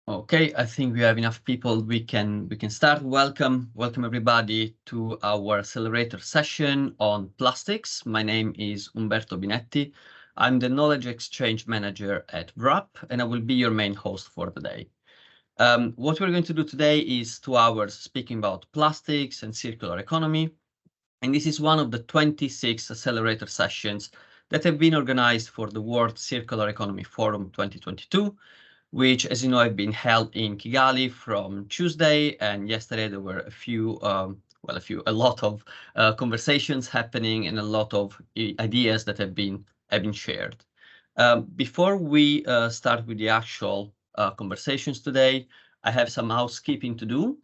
Okay, I think we have enough people. We can start. Welcome everybody to our accelerator session on plastics. My name is Umberto Binetti. I'm the Knowledge Exchange Manager at WRAP, and I will be your main host for the day. What we're going to do today is 2 hours speaking about plastics and circular economy. And this is one of the 26 accelerator sessions that have been organized for the World Circular Economy Forum 2022. Which, as you know, have been held in Kigali from Tuesday, and yesterday there were a lot of conversations happening and a lot of ideas that have been shared. Before we start with the actual conversations today, I have some housekeeping to do.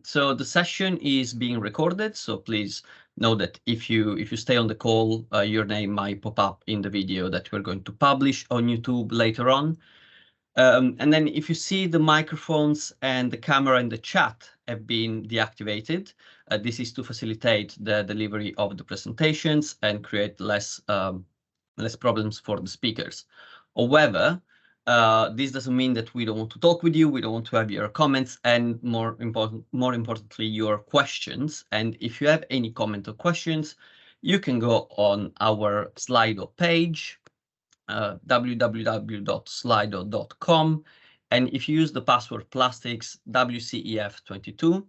So the session is being recorded, so please know that if you stay on the call, your name might pop up in the video that we're going to publish on YouTube later on. And then if you see the microphones and the camera and the chat have been deactivated, this is to facilitate the delivery of the presentations and create less problems for the speakers. However, this doesn't mean that we don't want to talk with you, we don't want to have your comments, and more importantly, your questions. And if you have any comment or questions, you can go on our Slido page, www.slido.com, and if you use the password plastics WCEF2022,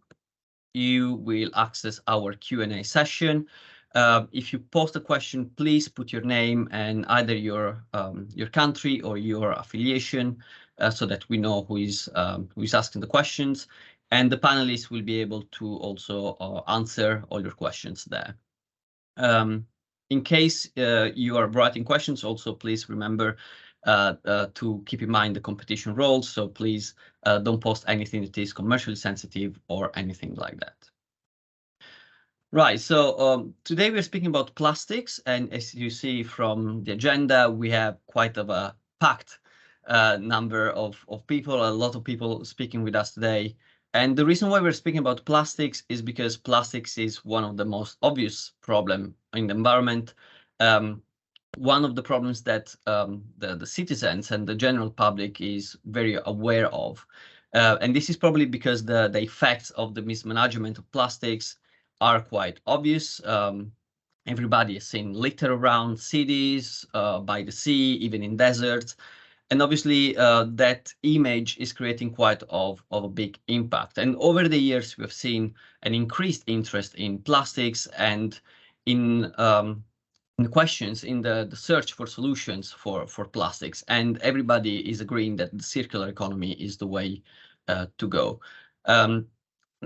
you will access our Q&A session. If you post a question, please put your name and either your country or your affiliation, so that we know who is asking the questions, and the panelists will be able to also answer all your questions there. In case you are writing questions, also please remember to keep in mind the competition rules. So please don't post anything that is commercially sensitive or anything like that. Right, so today we're speaking about plastics, and as you see from the agenda, we have quite of a packed number of people, a lot of people speaking with us today. And the reason why we're speaking about plastics is because plastics is one of the most obvious problems in the environment. One of the problems that the citizens and the general public is very aware of. And this is probably because the effects of the mismanagement of plastics are quite obvious. Everybody has seen litter around cities, by the sea, even in deserts. And obviously, that image is creating quite of a big impact. And over the years, we've seen an increased interest in plastics and in the questions in the search for solutions for plastics. And everybody is agreeing that the circular economy is the way to go. The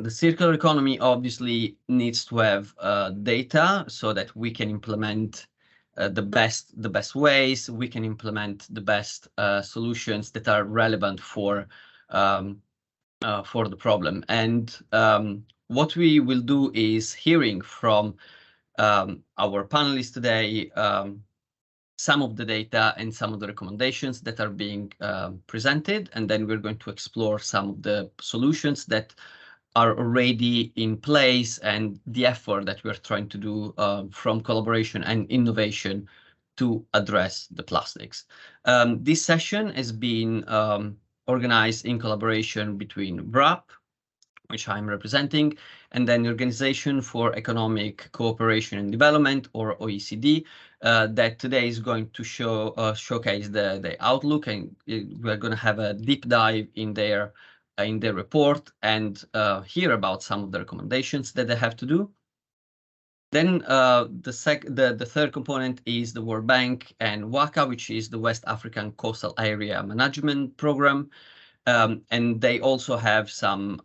circular economy obviously needs to have data so that we can implement the best ways, we can implement the best solutions that are relevant for the problem. And what we will do is hearing from our panelists today some of the data and some of the recommendations that are being presented, and then we're going to explore some of the solutions that are already in place and the effort that we're trying to do from collaboration and innovation to address the plastics. This session has been organized in collaboration between WRAP, which I'm representing, and then the Organization for Economic Cooperation and Development, or OECD, that today is going to showcase the outlook, and we're going to have a deep dive in their report and hear about some of the recommendations that they have to do. Then the third component is the World Bank and WACA, which is the West African Coastal Area Management Program. And they also have some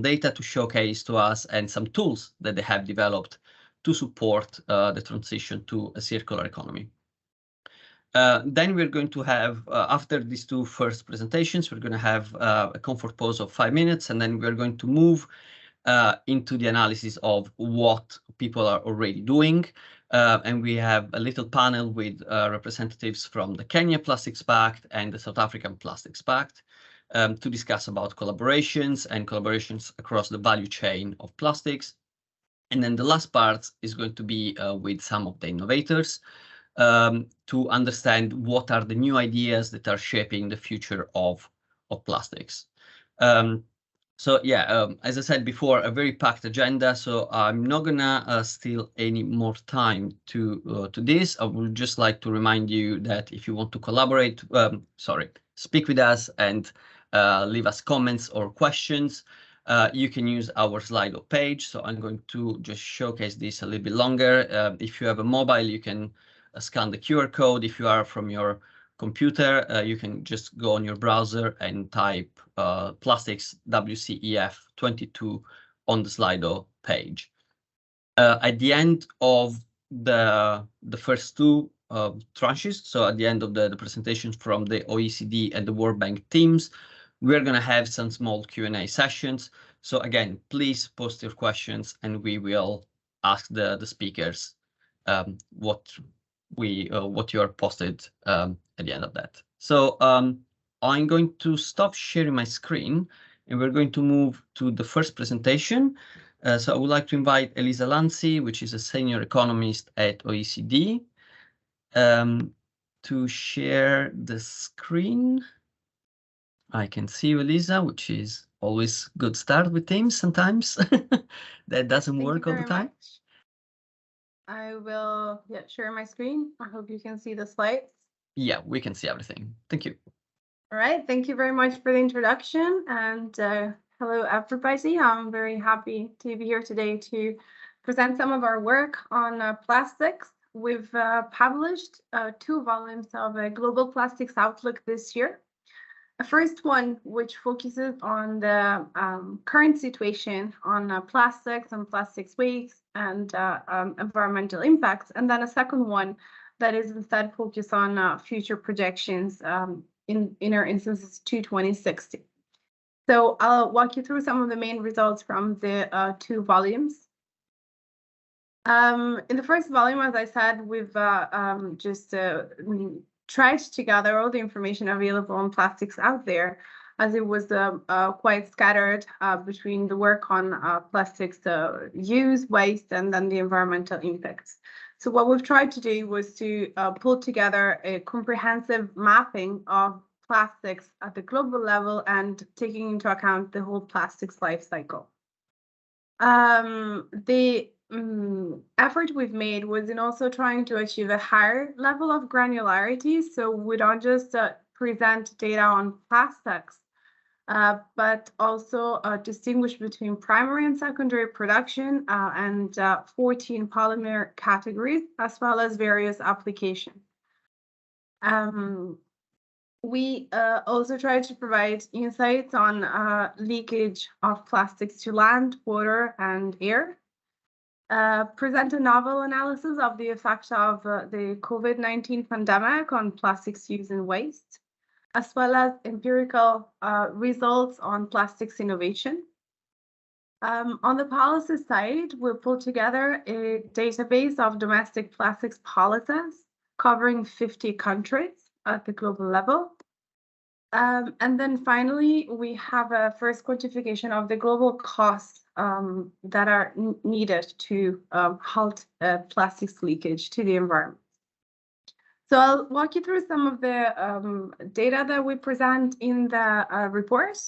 data to showcase to us and some tools that they have developed to support the transition to a circular economy. Then we're going to have, after these two first presentations, we're going to have a comfort pause of 5 minutes, and then we're going to move into the analysis of what people are already doing. And we have a little panel with representatives from the Kenya Plastics Pact and the South African Plastics Pact to discuss about collaborations across the value chain of plastics. And then the last part is going to be with some of the innovators to understand what are the new ideas that are shaping the future of of plastics. So yeah, as I said before, a very packed agenda. So I'm not gonna steal any more time to this. I would just like to remind you that if you want to collaborate, speak with us and leave us comments or questions, you can use our Slido page. So I'm going to just showcase this a little bit longer. If you have a mobile, you can scan the QR code. If you are from your computer, you can just go on your browser and type plastics WCEF2022 on the Slido page. At the end of the first two tranches, so at the end of the presentations from the OECD and the World Bank teams, we're going to have some small Q&A sessions. So again, please post your questions and we will ask the speakers what you are posted at the end of that. So I'm going to stop sharing my screen and we're going to move to the first presentation. So I would like to invite Elisa Lanzi, which is a senior economist at OECD, to share the screen. I can see you, Elisa, which is always good start with Teams sometimes. That doesn't work all the time. Much. I will share my screen. I hope you can see the slides. Yeah, we can see everything. Thank you. All right, thank you very much for the introduction and hello everybody. I'm very happy to be here today to present some of our work on plastics. We've published 2 volumes of a Global Plastics Outlook this year. A first one, which focuses on the current situation on plastics and plastics waste and environmental impacts, and then a second one that is instead focused on future projections in our instances to 2060. So I'll walk you through some of the main results from the 2 volumes. In the first volume, as I said, we've just tried to gather all the information available on plastics out there, as it was quite scattered between the work on plastics use, waste, and then the environmental impacts. So what we've tried to do was to pull together a comprehensive mapping of plastics at the global level and taking into account the whole plastics life cycle. The effort we've made was in also trying to achieve a higher level of granularity. So we don't just present data on plastics, but also distinguish between primary and secondary production and 14 polymer categories, as well as various applications. We also try to provide insights on leakage of plastics to land, water, and air. Present a novel analysis of the effect of the COVID-19 pandemic on plastics use and waste, as well as empirical results on plastics innovation. On the policy side, we pulled together a database of domestic plastics policies covering 50 countries at the global level. And then finally, we have a first quantification of the global costs that are needed to halt plastics leakage to the environment. So I'll walk you through some of the data that we present in the report.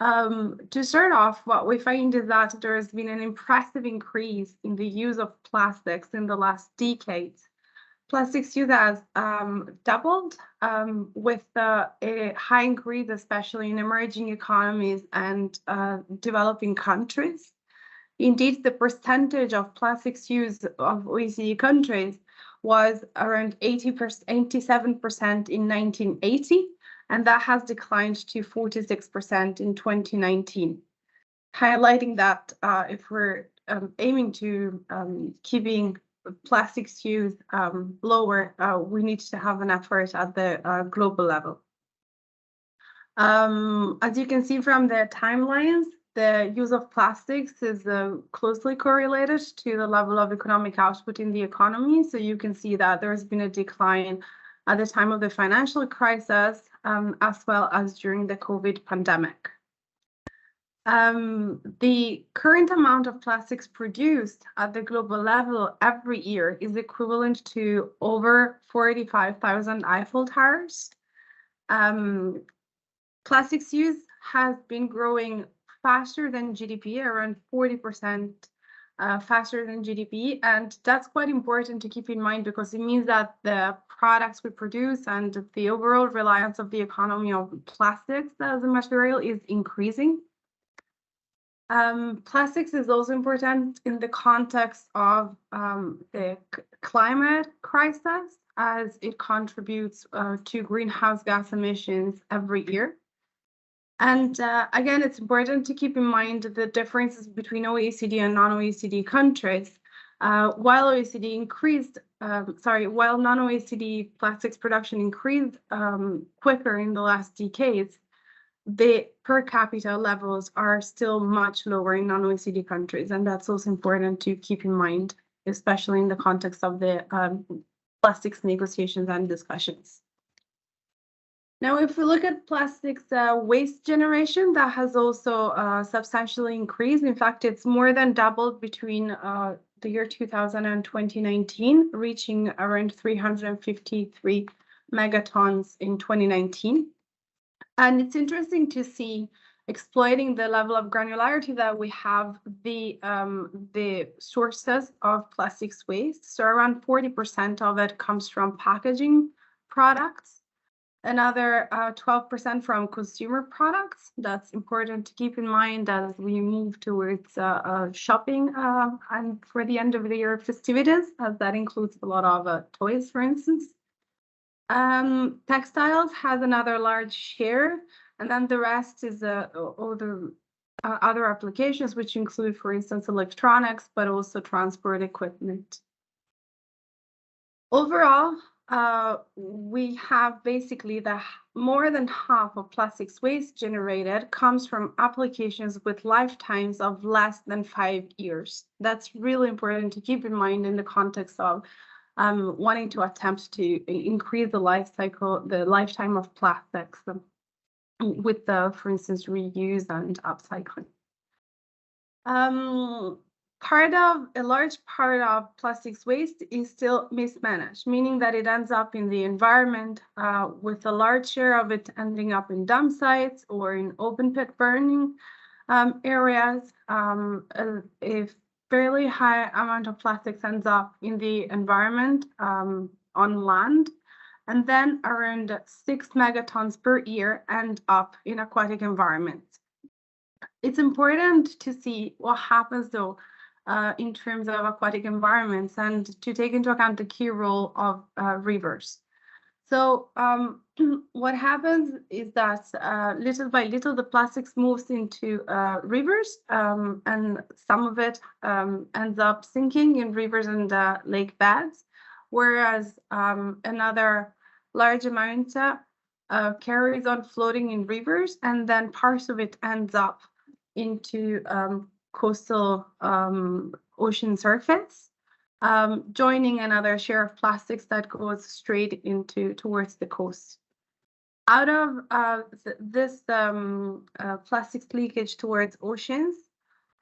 To start off, what we find is that there has been an impressive increase in the use of plastics in the last decades. Plastics use has doubled with a high increase, especially in emerging economies and developing countries. Indeed, the percentage of plastics use of OECD countries was around 87% in 1980, and that has declined to 46% in 2019, highlighting that if we're aiming to keeping plastics use lower, we need to have an effort at the global level. As you can see from the timelines, the use of plastics is closely correlated to the level of economic output in the economy. So you can see that there has been a decline at the time of the financial crisis, as well as during the COVID pandemic. The current amount of plastics produced at the global level every year is equivalent to over 45,000 Eiffel Towers. Plastics use has been growing faster than GDP, around 40% faster than GDP. And that's quite important to keep in mind because it means that the products we produce and the overall reliance of the economy on plastics as a material is increasing. Plastics is also important in the context of the climate crisis, as it contributes to greenhouse gas emissions every year. And again, it's important to keep in mind the differences between OECD and non-OECD countries. While non-OECD plastics production increased quicker in the last decades, the per capita levels are still much lower in non-OECD countries, and that's also important to keep in mind, especially in the context of the plastics negotiations and discussions. Now, if we look at plastics waste generation, that has also substantially increased. In fact, it's more than doubled between the year 2000 and 2019, reaching around 353 megatons in 2019. And it's interesting to see, exploiting the level of granularity that we have, the sources of plastics waste. So around 40% of it comes from packaging products, another 12% from consumer products. That's important to keep in mind as we move towards shopping and for the end of the year festivities, as that includes a lot of toys, for instance. Textiles has another large share, and then the rest is other applications, which include, for instance, electronics, but also transport equipment. Overall, we have basically more than half of plastics waste generated comes from applications with lifetimes of less than 5 years. That's really important to keep in mind in the context of wanting to attempt to increase the lifetime of plastics with for instance, reuse and upcycling. A large part of plastics waste is still mismanaged, meaning that it ends up in the environment with a large share of it ending up in dump sites or in open pit burning areas. If fairly high amount of plastics ends up in the environment on land, and then around 6 megatons per year end up in aquatic environments. It's important to see what happens though in terms of aquatic environments and to take into account the key role of rivers. So what happens is that little by little, the plastics moves into rivers, and some of it ends up sinking in rivers and lake beds, whereas another large amount carries on floating in rivers, and then parts of it ends up into coastal ocean surface. Joining another share of plastics that goes straight towards the coast. Out of this plastics leakage towards oceans,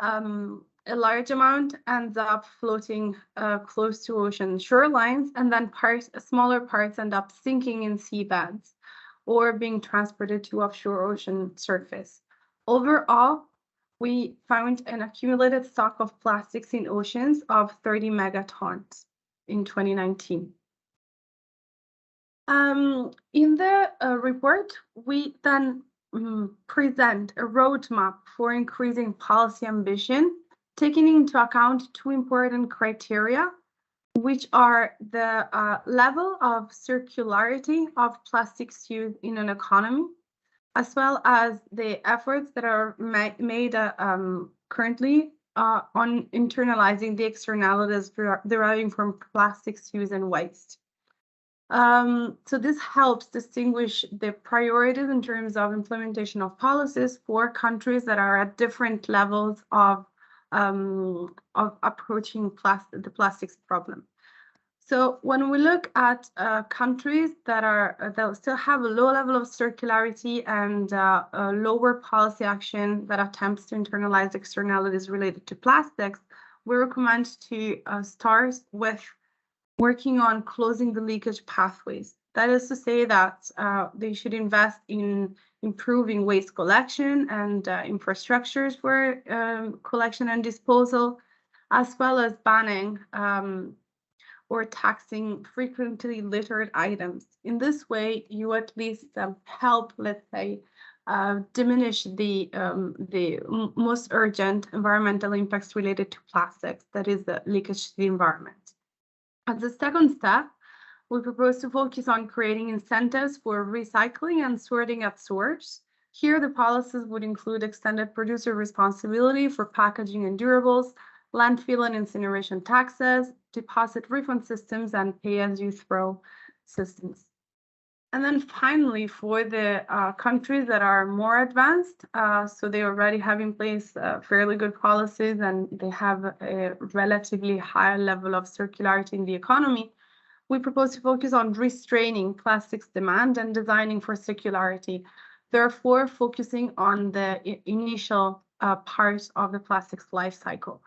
a large amount ends up floating close to ocean shorelines, and then smaller parts end up sinking in seabeds or being transported to offshore ocean surface. Overall, we found an accumulated stock of plastics in oceans of 30 megatons in 2019. In the report, we then present a roadmap for increasing policy ambition, taking into account two important criteria, which are the level of circularity of plastics use in an economy, as well as the efforts that are made currently on internalizing the externalities deriving from plastics use and waste. So this helps distinguish the priorities in terms of implementation of policies for countries that are at different levels of approaching the plastics problem. So when we look at countries that still have a low level of circularity and a lower policy action that attempts to internalize externalities related to plastics, we recommend to start with working on closing the leakage pathways. That is to say that they should invest in improving waste collection and infrastructures for collection and disposal, as well as banning or taxing frequently littered items. In this way, you at least help, let's say, diminish the most urgent environmental impacts related to plastics, that is the leakage to the environment. As a second step, we propose to focus on creating incentives for recycling and sorting at source. Here, the policies would include extended producer responsibility for packaging and durables, landfill and incineration taxes, deposit refund systems, and pay-as-you-throw systems. And then finally, for the countries that are more advanced, so they already have in place fairly good policies and they have a relatively high level of circularity in the economy, we propose to focus on restraining plastics demand and designing for circularity, therefore focusing on the initial part of the plastics life cycle.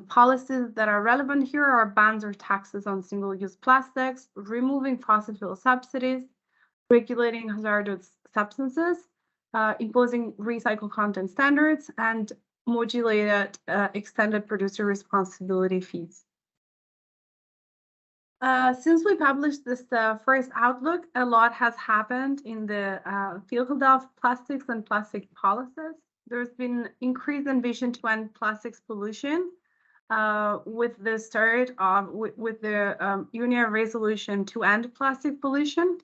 Policies that are relevant here are bans or taxes on single-use plastics, removing fossil fuel subsidies, regulating hazardous substances, imposing recycled content standards, and modulated extended producer responsibility fees. Since we published this first outlook, a lot has happened in the field of plastics and plastic policies. There's been increased ambition to end plastics pollution with the start of with the Union resolution to end plastic pollution.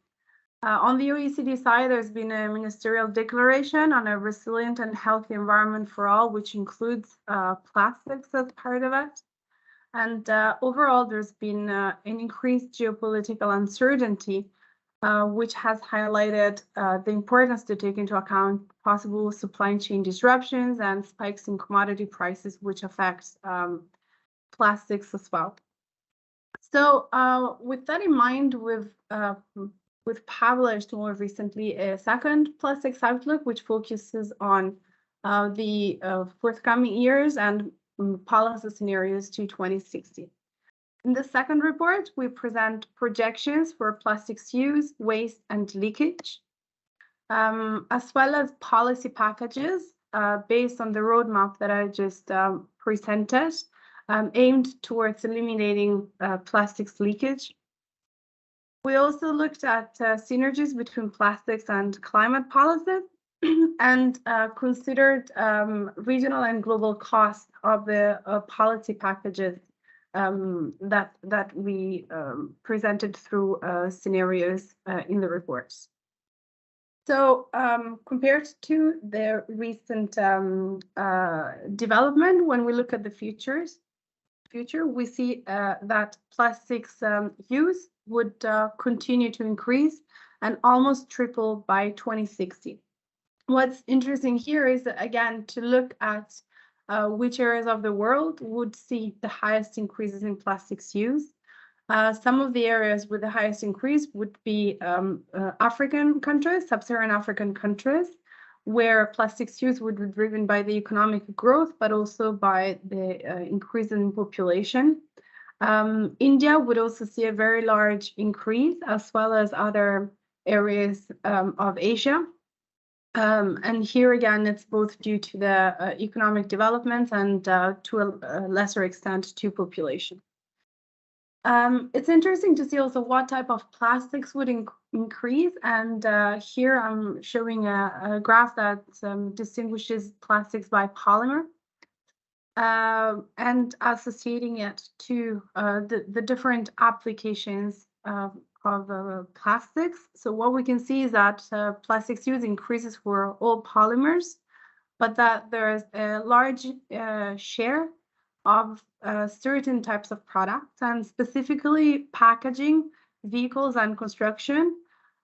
On the OECD side, there's been a ministerial declaration on a resilient and healthy environment for all, which includes plastics as part of it. And overall, there's been an increased geopolitical uncertainty, which has highlighted the importance to take into account possible supply chain disruptions and spikes in commodity prices, which affects plastics as well. So with that in mind, we've published more recently a second plastics outlook, which focuses on the forthcoming years and policy scenarios to 2060. In the second report, we present projections for plastics use, waste, and leakage, as well as policy packages based on the roadmap that I just presented, aimed towards eliminating plastics leakage. We also looked at synergies between plastics and climate policies and considered regional and global costs of the policy packages that we presented through scenarios in the reports. So compared to the recent development, when we look at the future, we see that plastics use would continue to increase and almost triple by 2060. What's interesting here is, again, to look at which areas of the world would see the highest increases in plastics use. Some of the areas with the highest increase would be African countries, sub-Saharan African countries, where plastics use would be driven by the economic growth, but also by the increase in population. India would also see a very large increase, as well as other areas of Asia. And here again, it's both due to the economic development and to a lesser extent to population. It's interesting to see also what type of plastics would increase. And here I'm showing a graph that distinguishes plastics by polymer and associating it to the different applications of plastics. So what we can see is that plastics use increases for all polymers, but that there's a large share of certain types of products, and specifically packaging, vehicles, and construction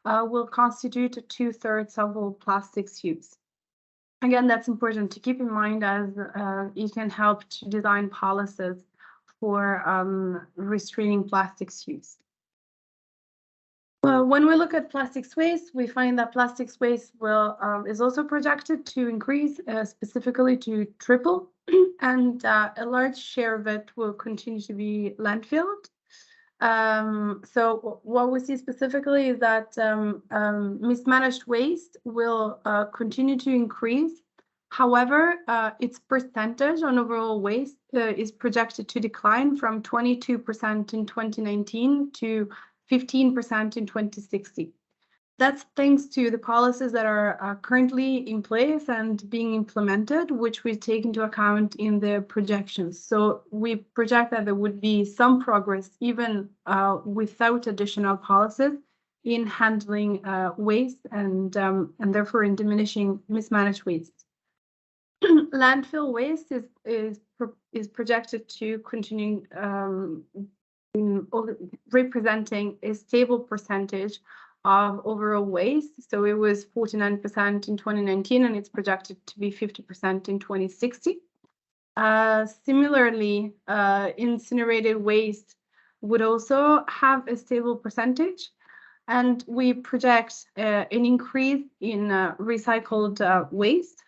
will constitute 2/3 of all plastics use. Again, that's important to keep in mind as it can help to design policies for restraining plastics use. When we look at plastics waste, we find that plastics waste is also projected to increase, specifically to triple, and a large share of it will continue to be landfilled. So what we see specifically is that mismanaged waste will continue to increase. However, its percentage on overall waste is projected to decline from 22% in 2019 to 15% in 2060. That's thanks to the policies that are currently in place and being implemented, which we take into account in the projections. So we project that there would be some progress even without additional policies in handling waste and therefore in diminishing mismanaged waste. Landfill waste is projected to continue representing a stable percentage of overall waste. So it was 49% in 2019, and it's projected to be 50% in 2060. Similarly, incinerated waste would also have a stable percentage, and we project an increase in recycled waste,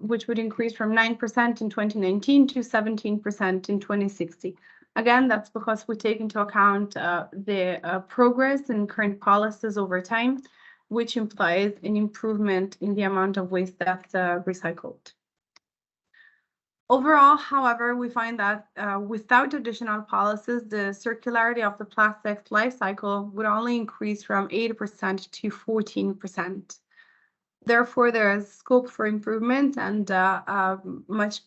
which would increase from 9% in 2019 to 17% in 2060. Again, that's because we take into account the progress in current policies over time, which implies an improvement in the amount of waste that's recycled. Overall, however, we find that without additional policies, the circularity of the plastics life cycle would only increase from 8% to 14%. Therefore, there is scope for improvement and much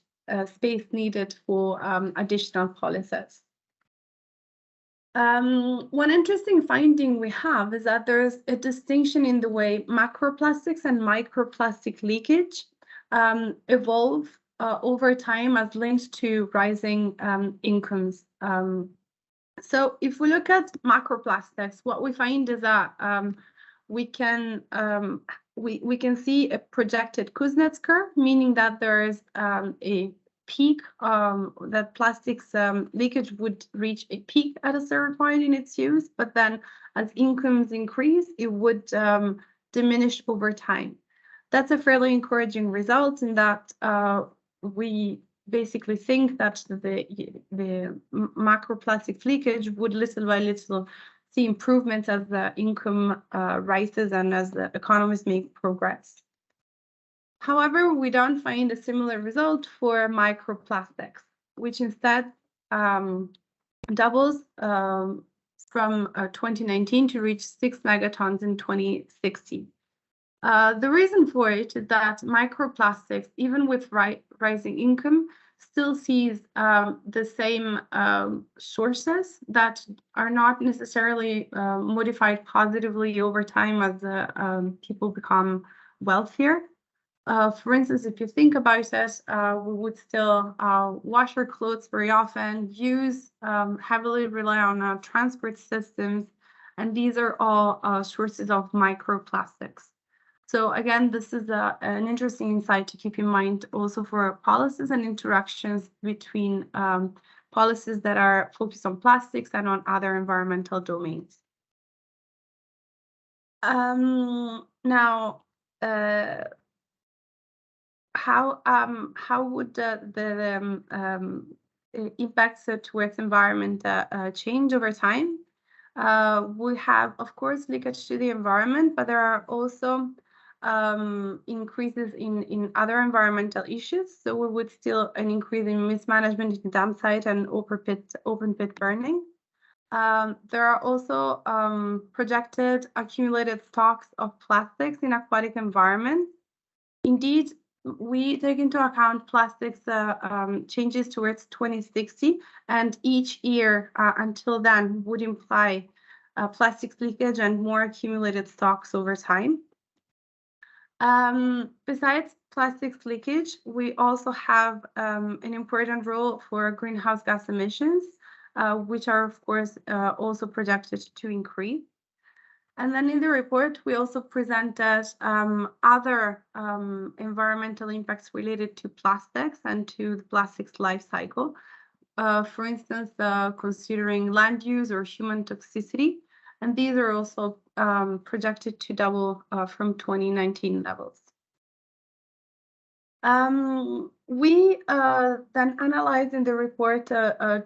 space needed for additional policies. One interesting finding we have is that there's a distinction in the way macroplastics and microplastic leakage evolve over time as linked to rising incomes. So if we look at macroplastics, what we find is that we can see a projected Kuznets curve, meaning that there is a peak, that plastics leakage would reach a peak at a certain point in its use, but then as incomes increase, it would diminish over time. That's a fairly encouraging result in that we basically think that the macroplastic leakage would little by little see improvements as the income rises and as the economies make progress. However, we don't find a similar result for microplastics, which instead doubles from 2019 to reach 6 megatons in 2060. The reason for it is that microplastics, even with rising income, still sees the same sources that are not necessarily modified positively over time as people become wealthier. For instance, if you think about it, we would still wash our clothes very often, heavily rely on transport systems, and these are all sources of microplastics. So again, this is an interesting insight to keep in mind also for policies and interactions between policies that are focused on plastics and on other environmental domains. Now, how would the impacts towards environment change over time? We have, of course, leakage to the environment, but there are also increases in other environmental issues. So we would still an increase in mismanagement in dump site and open pit burning. There are also projected accumulated stocks of plastics in aquatic environments. Indeed, we take into account plastics changes towards 2060, and each year until then would imply plastics leakage and more accumulated stocks over time. Besides plastics leakage, we also have an important role for greenhouse gas emissions, which are, of course, also projected to increase. And then in the report, we also presented other environmental impacts related to plastics and to the plastics life cycle. For instance, considering land use or human toxicity. And these are also projected to double from 2019 levels. We then analyzed in the report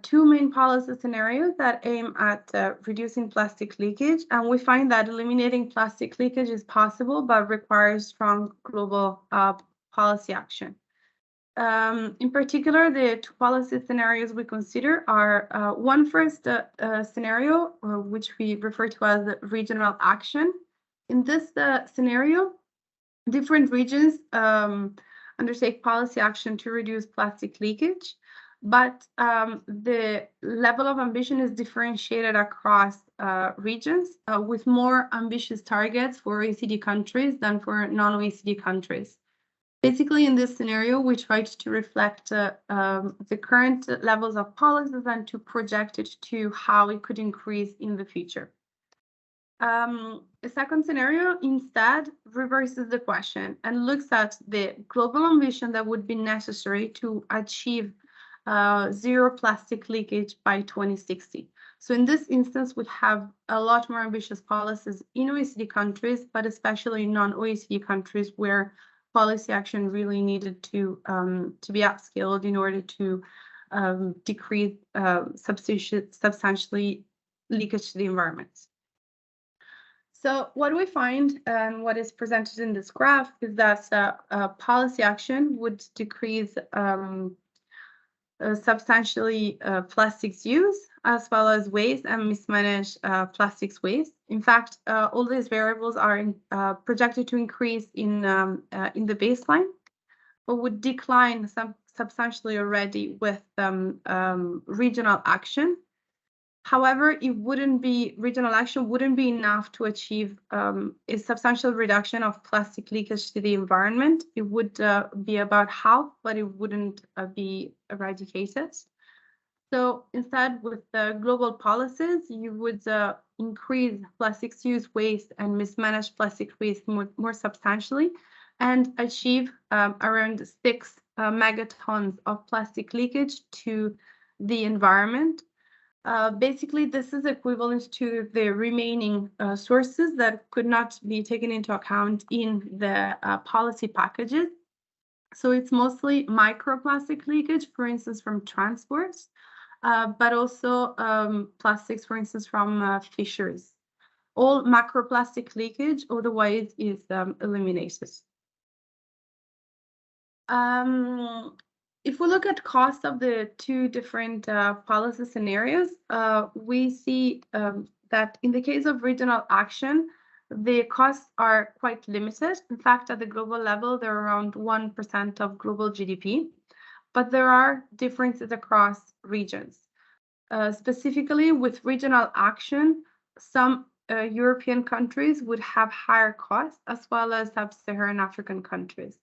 two main policy scenarios that aim at reducing plastic leakage, and we find that eliminating plastic leakage is possible but requires strong global policy action. In particular, the two policy scenarios we consider are one first scenario, which we refer to as regional action. In this scenario, different regions undertake policy action to reduce plastic leakage, but the level of ambition is differentiated across regions with more ambitious targets for OECD countries than for non-OECD countries. Basically, in this scenario, we tried to reflect the current levels of policies and to project it to how it could increase in the future. A second scenario instead reverses the question and looks at the global ambition that would be necessary to achieve zero plastic leakage by 2060. So in this instance, we have a lot more ambitious policies in OECD countries, but especially in non-OECD countries where policy action really needed to be upscaled in order to decrease substantially leakage to the environment. So what we find and what is presented in this graph is that policy action would decrease substantially plastics use as well as waste and mismanage plastics waste. In fact, all these variables are projected to increase in the baseline, but would decline substantially already with regional action. However, regional action wouldn't be enough to achieve a substantial reduction of plastic leakage to the environment. It would be about half, but it wouldn't be eradicated. So instead, with the global policies, you would increase plastics use waste and mismanage plastic waste more substantially and achieve around 6 megatons of plastic leakage to the environment. Basically, this is equivalent to the remaining sources that could not be taken into account in the policy packages. So it's mostly microplastic leakage, for instance, from transports, but also plastics, for instance, from fisheries. All macroplastic leakage otherwise is eliminated. If we look at cost of the two different policy scenarios, we see that in the case of regional action, the costs are quite limited. In fact, at the global level, they're around 1% of global GDP, but there are differences across regions. Specifically, with regional action, some European countries would have higher costs as well as sub-Saharan African countries.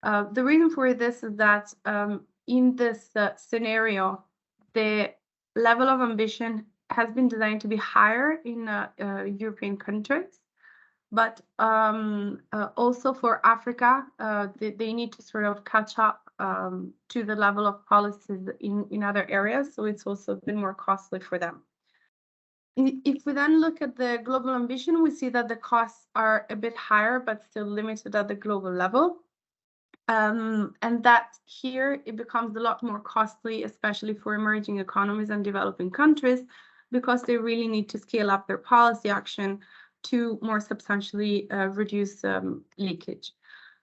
The reason for this is that in this scenario, the level of ambition has been designed to be higher in European countries, but also for Africa, they need to sort of catch up to the level of policies in other areas, so it's also been more costly for them. If we then look at the global ambition, we see that the costs are a bit higher, but still limited at the global level. And that here it becomes a lot more costly, especially for emerging economies and developing countries, because they really need to scale up their policy action to more substantially reduce leakage.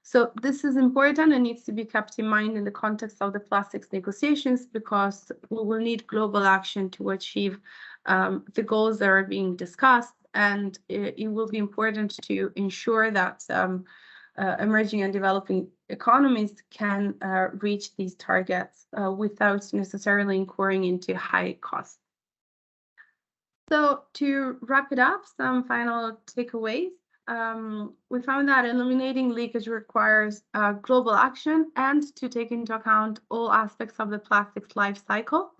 So this is important and needs to be kept in mind in the context of the plastics negotiations, because we will need global action to achieve the goals that are being discussed, and it will be important to ensure that emerging and developing economies can reach these targets without necessarily incurring into high costs. So to wrap it up, some final takeaways. We found that eliminating leakage requires global action and to take into account all aspects of the plastics life cycle.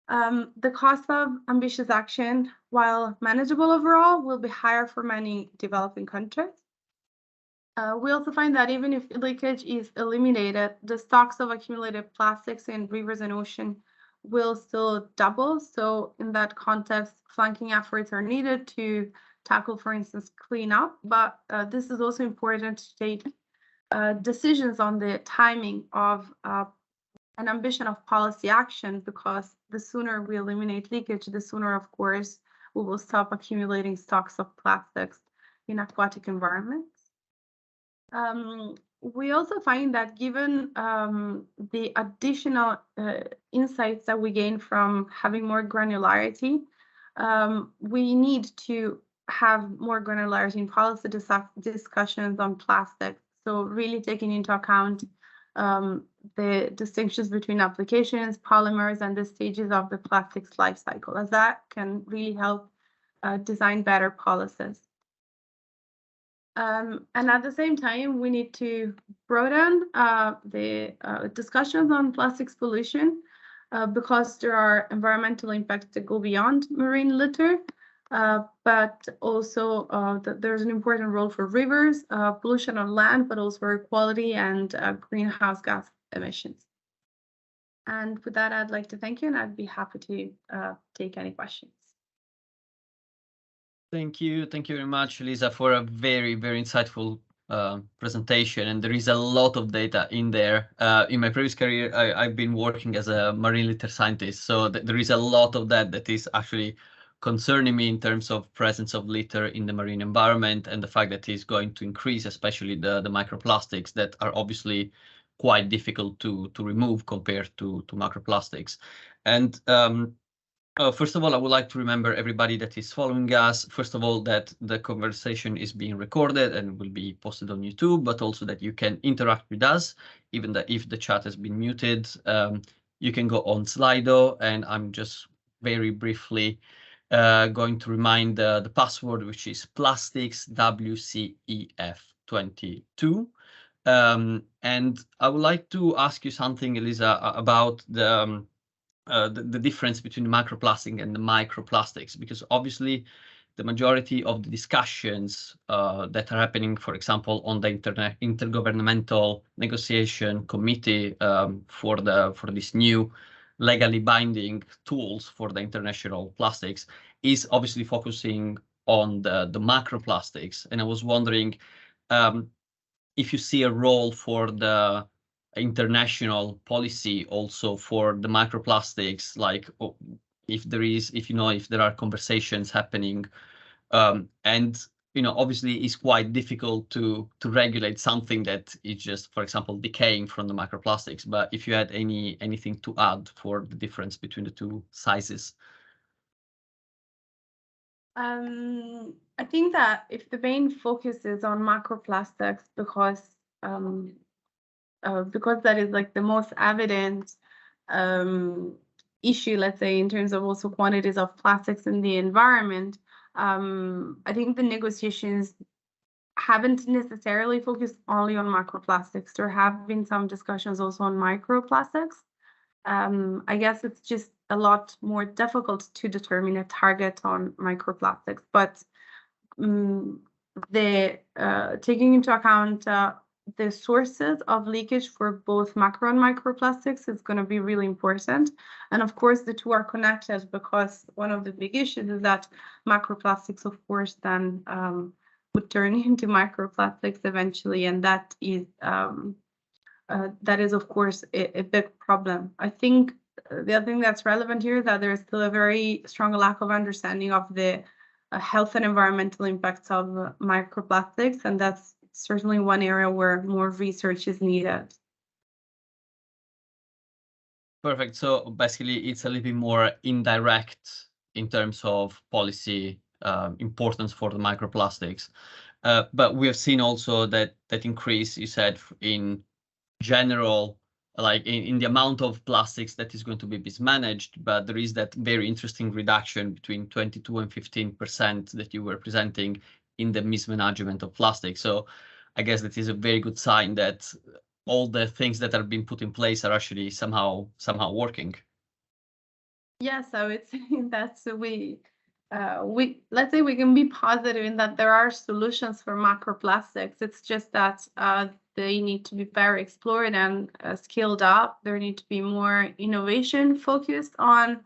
The cost of ambitious action, while manageable overall, will be higher for many developing countries. We also find that even if leakage is eliminated, the stocks of accumulated plastics in rivers and ocean will still double. So in that context, flanking efforts are needed to tackle, for instance, cleanup. But this is also important to take decisions on the timing of an ambition of policy action, because the sooner we eliminate leakage, the sooner, of course, we will stop accumulating stocks of plastics in aquatic environments. We also find that given the additional insights that we gain from having more granularity, we need to have more granularity in policy discussions on plastics. So really taking into account the distinctions between applications, polymers, and the stages of the plastics life cycle, as that can really help design better policies. And at the same time, we need to broaden the discussions on plastics pollution because there are environmental impacts that go beyond marine litter, but also there's an important role for rivers, pollution on land, but also air quality and greenhouse gas emissions. And with that, I'd like to thank you, and I'd be happy to take any questions. Thank you very much, Lisa, for a very, very insightful presentation. And there is a lot of data in there. In my previous career, I've been working as a marine litter scientist, so there is a lot of that is actually concerning me in terms of presence of litter in the marine environment, and the fact that it's going to increase, especially the microplastics that are obviously quite difficult to remove compared to macroplastics. And first of all, I would like to remember everybody that is following us, first of all, that the conversation is being recorded and will be posted on YouTube, but also that you can interact with us, even if the chat has been muted. You can go on Slido, and I'm just very briefly going to remind the password, which is plastics WCEF2022. And I would like to ask you something, Elisa, about the difference between the microplastic and the microplastics, because obviously the majority of the discussions that are happening, for example, on the intergovernmental negotiation committee for this new legally binding tools for the international plastics, is obviously focusing on the macroplastics. And I was wondering if you see a role for the international policy also for the microplastics, like if there are conversations happening, and obviously it's quite difficult to regulate something that is just, for example, decaying from the microplastics. But if you had anything to add for the difference between the two sizes. I think that if the main focus is on macroplastics, because that is like the most evident issue, let's say, in terms of also quantities of plastics in the environment, I think the negotiations haven't necessarily focused only on macroplastics. There have been some discussions also on microplastics. I guess it's just a lot more difficult to determine a target on microplastics, but taking into account the sources of leakage for both macro and microplastics is going to be really important. And of course, the two are connected, because one of the big issues is that macroplastics, of course, then would turn into microplastics eventually, and that is, of course, a big problem. I think the other thing that's relevant here is that there is still a very strong lack of understanding of the health and environmental impacts of microplastics, and that's certainly one area where more research is needed. Perfect. So basically, it's a little bit more indirect in terms of policy importance for the microplastics. But we have seen also that increase, you said, in general, like in the amount of plastics that is going to be mismanaged, but there is that very interesting reduction between 22 and 15% that you were presenting in the mismanagement of plastic. So I guess that is a very good sign that all the things that are being put in place are actually somehow working. Yeah, so it's that's let's say we can be positive in that there are solutions for macroplastics. It's just that they need to be better explored and scaled up. There need to be more innovation focused on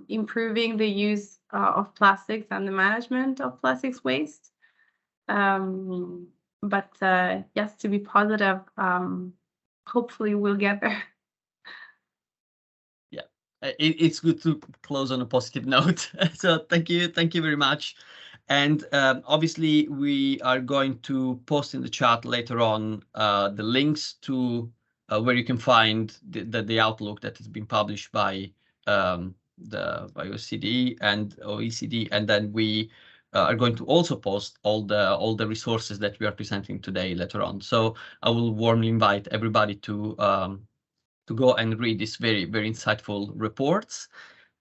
improving the use of plastics and the management of plastics waste. But yes, to be positive, hopefully we'll get there. Yeah, it's good to close on a positive note. So thank you very much. And obviously, we are going to post in the chat later on the links to where you can find the outlook that has been published by by OECD and OECD, and then we are going to also post all the resources that we are presenting today later on. So I will warmly invite everybody to go and read these very insightful reports.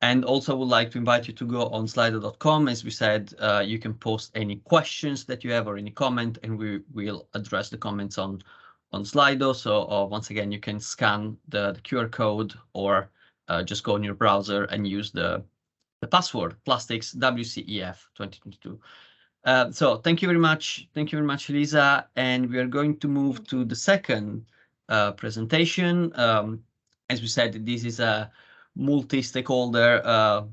And also I would like to invite you to go on slido.com. As we said, you can post any questions that you have or any comment, and we will address the comments on Slido. So once again, you can scan the QR code or just go in your browser and use the password plastics WCEF 2022. So thank you very much. Thank you very much, Lisa. And we are going to move to the second presentation. As we said, this is a multi-stakeholder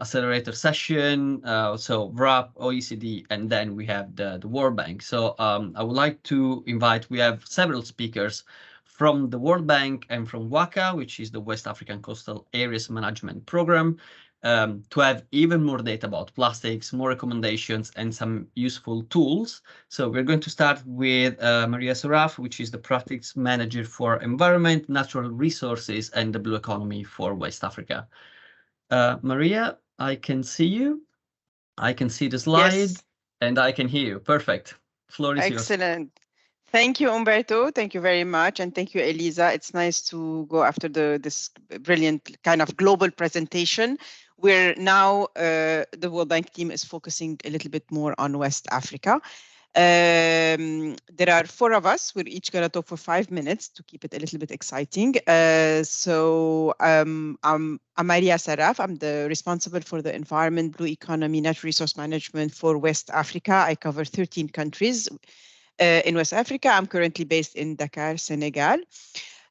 accelerator session. So WRAP, OECD, and then we have the World Bank. So I would like to invite, we have several speakers from the World Bank and from WACA, which is the West African Coastal Areas Management Program, to have even more data about plastics, more recommendations, and some useful tools. So we're going to start with Maria Saraf, which is the Practice Manager for Environment, Natural Resources, and the Blue Economy for West Africa. Maria, I can see you. I can see the slide, yes, and I can hear you. Perfect. Floor is yours. Excellent. Thank you, Umberto. Thank you very much. And thank you, Elisa. It's nice to go after this brilliant kind of global presentation, where now the World Bank team is focusing a little bit more on West Africa. There are 4 of us. We're each going to talk for 5 minutes to keep it a little bit exciting. I'm Maria Saraf. I'm the responsible for the environment, blue economy, natural resource management for West Africa. I cover 13 countries in West Africa. I'm currently based in Dakar, Senegal.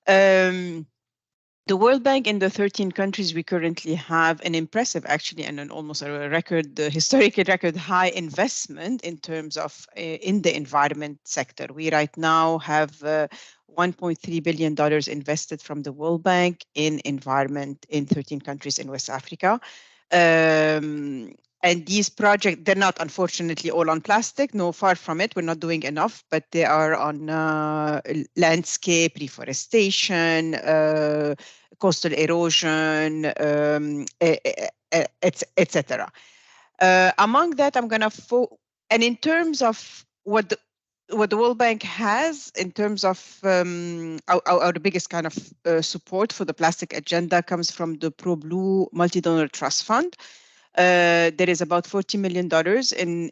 The World Bank in the 13 countries, we currently have an impressive, actually, and an almost a record, historical record high investment in terms of in the environment sector. We right now have $1.3 billion invested from the World Bank in environment in 13 countries in West Africa. And these projects, they're not, unfortunately, all on plastic. No, far from it. We're not doing enough, but they are on landscape, reforestation, coastal erosion, etc. Among that, I'm going to and in terms of what the World Bank has in terms of our biggest kind of support for the plastic agenda comes from the Pro-Blue Multi-Donor Trust Fund. There is about $40 million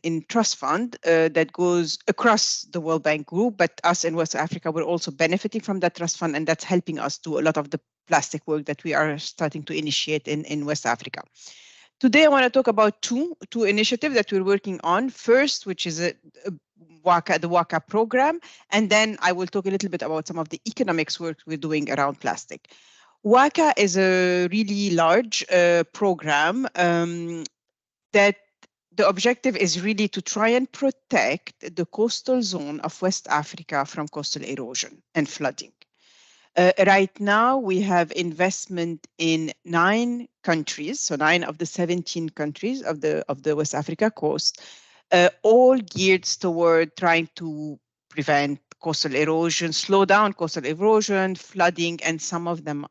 in trust fund that goes across the World Bank group, but us in West Africa, we're also benefiting from that trust fund, and that's helping us do a lot of the plastic work that we are starting to initiate in West Africa. Today, I want to talk about two initiatives that we're working on. First, which is the WACA program, and then I will talk a little bit about some of the economics work we're doing around plastic. WACA is a really large program that the objective is really to try and protect the coastal zone of West Africa from coastal erosion and flooding. Right now, we have investment in 9 countries, so 9 of the 17 countries of the West Africa coast, all geared toward trying to prevent coastal erosion, slow down coastal erosion, flooding, and some of them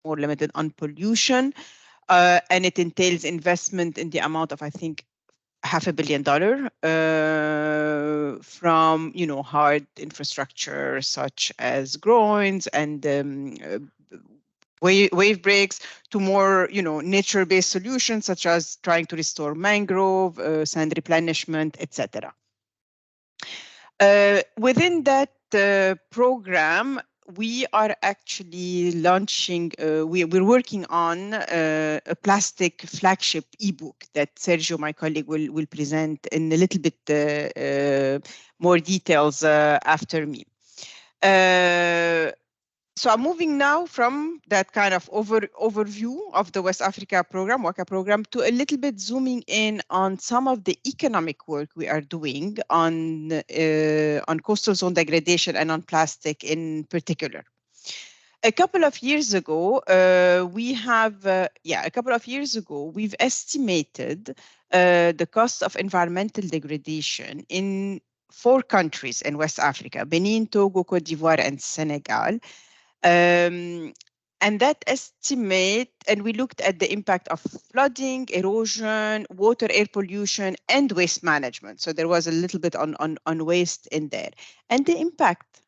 more limited on pollution. And it entails investment in the amount of, I think, $500 million from, hard infrastructure such as groins and wave breaks to more, nature-based solutions such as trying to restore mangrove, sand replenishment, etc. Within that program, we are actually launching, we're working on a plastic flagship ebook that Sergio, my colleague, will present in a little bit more details after me. So I'm moving now from that kind of overview of the West Africa program, WACA program, to a little bit zooming in on some of the economic work we are doing on coastal zone degradation and on plastic in particular. A couple of years ago, we've estimated the cost of environmental degradation in 4 countries in West Africa: Benin, Togo, Cote d'Ivoire, and Senegal. And that estimate, and we looked at the impact of flooding, erosion, water, air pollution, and waste management. So there was a little bit on waste in there. And the impact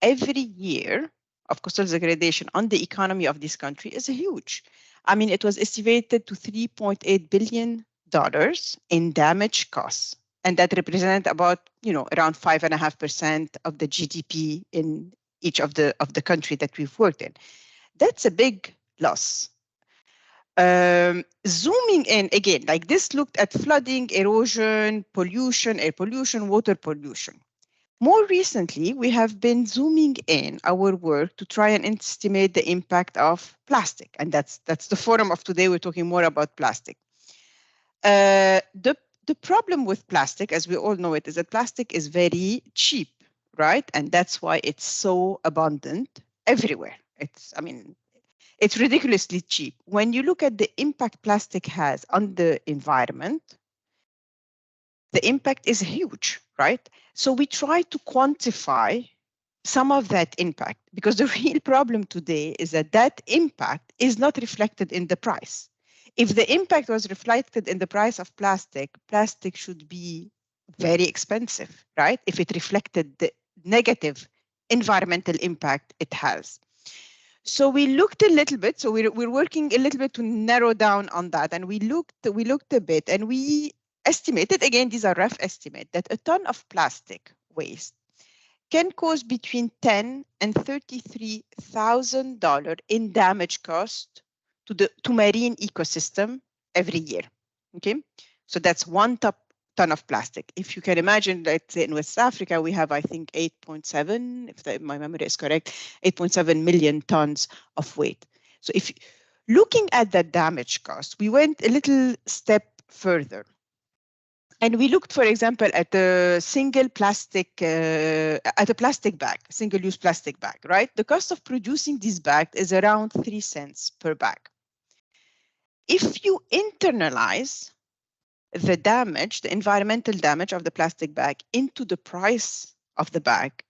every year of coastal degradation on the economy of this country is huge. I mean, it was estimated to $3.8 billion in damage costs. And that represents about, around 5.5% of the GDP in each of the country that we've worked in. That's a big loss. Zooming in again, like this looked at flooding, erosion, pollution, air pollution, water pollution. More recently, we have been zooming in our work to try and estimate the impact of plastic. And that's the forum of today. We're talking more about plastic. The problem with plastic, as we all know it, is that plastic is very cheap, right? And that's why it's so abundant everywhere. It's ridiculously cheap. When you look at the impact plastic has on the environment, the impact is huge, right? So we try to quantify some of that impact, because the real problem today is that impact is not reflected in the price. If the impact was reflected in the price of plastic, plastic should be very expensive, right? If it reflected the negative environmental impact it has. So we looked a little bit, so we're working a little bit to narrow down on that. And we looked a bit, and we estimated, again, these are rough estimates, that a ton of plastic waste can cause between $10,000 and $33,000 in damage cost to marine ecosystem every year. Okay, so that's 1 ton of plastic. If you can imagine, let's say in West Africa, we have, I think, 8.7, if my memory is correct, 8.7 million tons of weight. So if looking at that damage cost, we went a little step further. And we looked, for example, at a plastic bag, single-use plastic bag, right? The cost of producing this bag is around 3 cents per bag. If you internalize the damage, the environmental damage of the plastic bag into the price of the bag,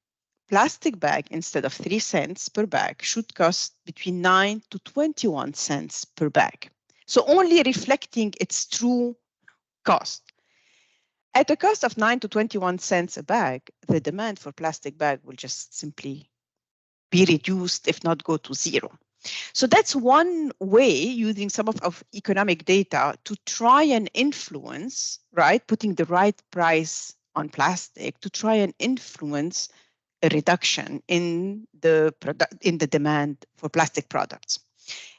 plastic bag, instead of 3 cents per bag, should cost between 9 to 21 cents per bag. So only reflecting its true cost. At a cost of 9 to 21 cents a bag, the demand for plastic bag will just simply be reduced, if not go to zero. So that's one way, using some of economic data to try and influence, right, putting the right price on plastic to try and influence a reduction in the demand for plastic products.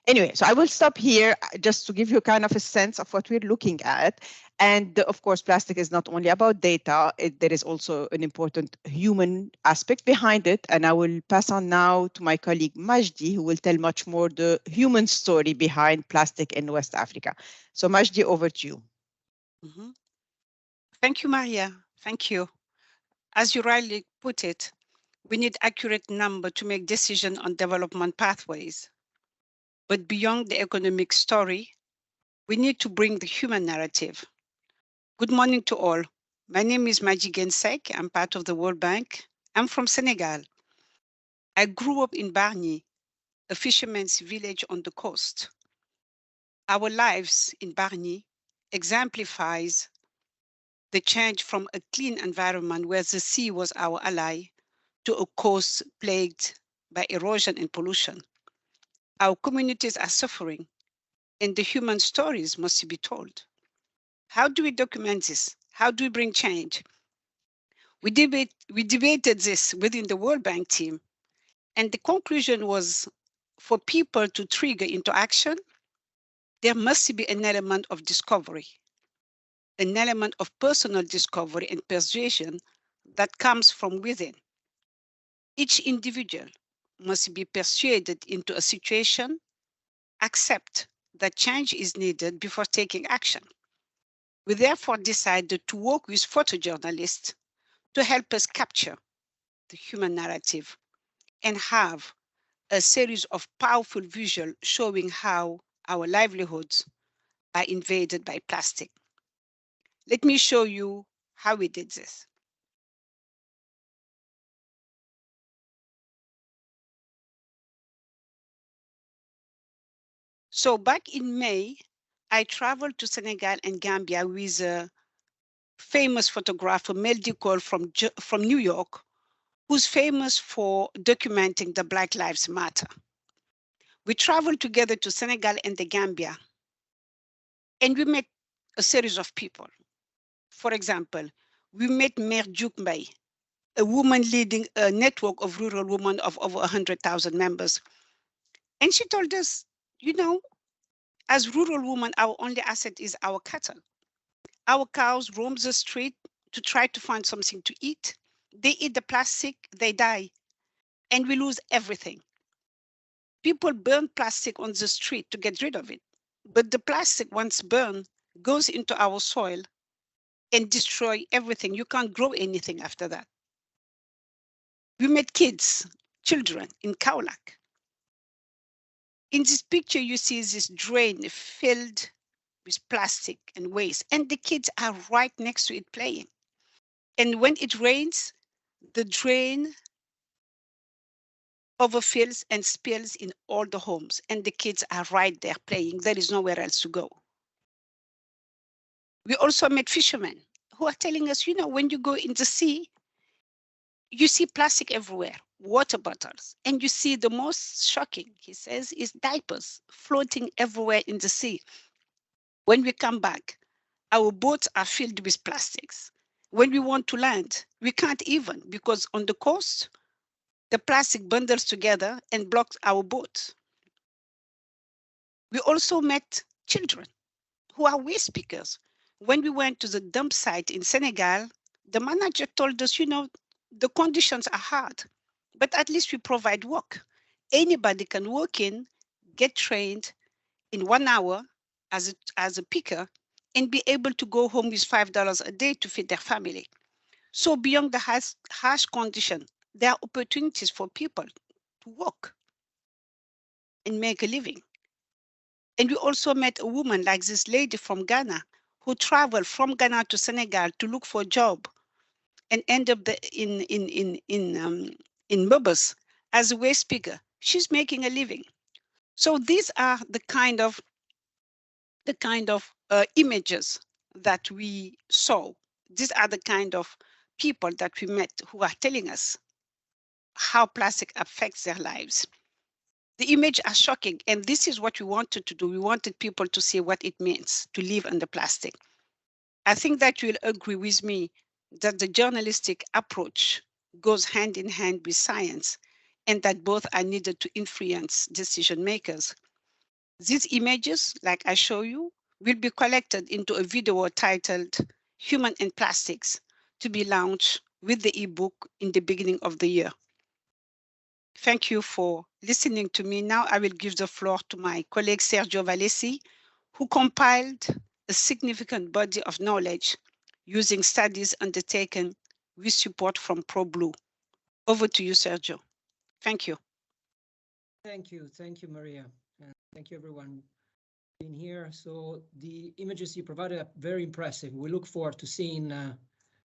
Anyway, so I will stop here just to give you kind of a sense of what we're looking at. And of course, plastic is not only about data, there is also an important human aspect behind it. And I will pass on now to my colleague Majdi, who will tell much more the human story behind plastic in West Africa. So Majdi, over to you. Mm-hmm. Thank you, Maria. Thank you. As you rightly put it, we need accurate number to make decisions on development pathways. But beyond the economic story, we need to bring the human narrative. Good morning to all. My name is Maji Gensek. I'm part of the World Bank. I'm from Senegal. I grew up in Bargny, a fisherman's village on the coast. Our lives in Bargny exemplifies the change from a clean environment where the sea was our ally to a coast plagued by erosion and pollution. Our communities are suffering, and the human stories must be told. How do we document this? How do we bring change? We debated this within the World Bank team, and the conclusion was, for people to trigger into action, there must be an element of discovery, an element of personal discovery and persuasion that comes from within. Each individual must be persuaded into a situation, accept that change is needed before taking action. We therefore decided to work with photojournalists to help us capture the human narrative and have a series of powerful visuals showing how our livelihoods are invaded by plastic. Let me show you how we did this. So back in May, I traveled to Senegal and Gambia with a famous photographer, Mel Dicol from New York, who's famous for documenting the Black Lives Matter. We traveled together to Senegal and the Gambia, and we met a series of people. For example, we met Mère Diouk Mbaye, a woman leading a network of rural women of over 100,000 members. And she told us, you know, as rural women, our only asset is our cattle. Our cows roam the street to try to find something to eat. They eat the plastic, they die, and we lose everything. People burn plastic on the street to get rid of it. But the plastic, once burned, goes into our soil and destroy everything. You can't grow anything after that. We met children in Kaolack. In this picture, you see this drain filled with plastic and waste, and the kids are right next to it playing. And when it rains, the drain overfills and spills in all the homes, and the kids are right there playing. There is nowhere else to go. We also met fishermen who are telling us, you know, when you go in the sea, you see plastic everywhere, water bottles, and you see the most shocking, he says, is diapers floating everywhere in the sea. When we come back, our boats are filled with plastics. When we want to land, we can't even, because on the coast, the plastic bundles together and blocks our boats. We also met children who are waste pickers. When we went to the dump site in Senegal, the manager told us, you know, the conditions are hard, but at least we provide work. Anybody can work in, get trained in 1 hour as a picker, and be able to go home with $5 a day to feed their family. So beyond the harsh condition, there are opportunities for people to work and make a living. And we also met a woman like this lady from Ghana who traveled from Ghana to Senegal to look for a job and end up in Woolworths as a waste picker. She's making a living. So these are the kind of images that we saw. These are the kind of people that we met who are telling us how plastic affects their lives. The images are shocking, and this is what we wanted to do. We wanted people to see what it means to live under plastic. I think that you'll agree with me that the journalistic approach goes hand in hand with science, and that both are needed to influence decision makers. These images, like I show you, will be collected into a video titled Human and Plastics, to be launched with the ebook in the beginning of the year. Thank you for listening to me. Now I will give the floor to my colleague Sergio Valesi, who compiled a significant body of knowledge using studies undertaken with support from ProBlue. Over to you, Sergio. Thank you. Thank you, Maria. And thank you, everyone, being here. So the images you provided are very impressive. We look forward to seeing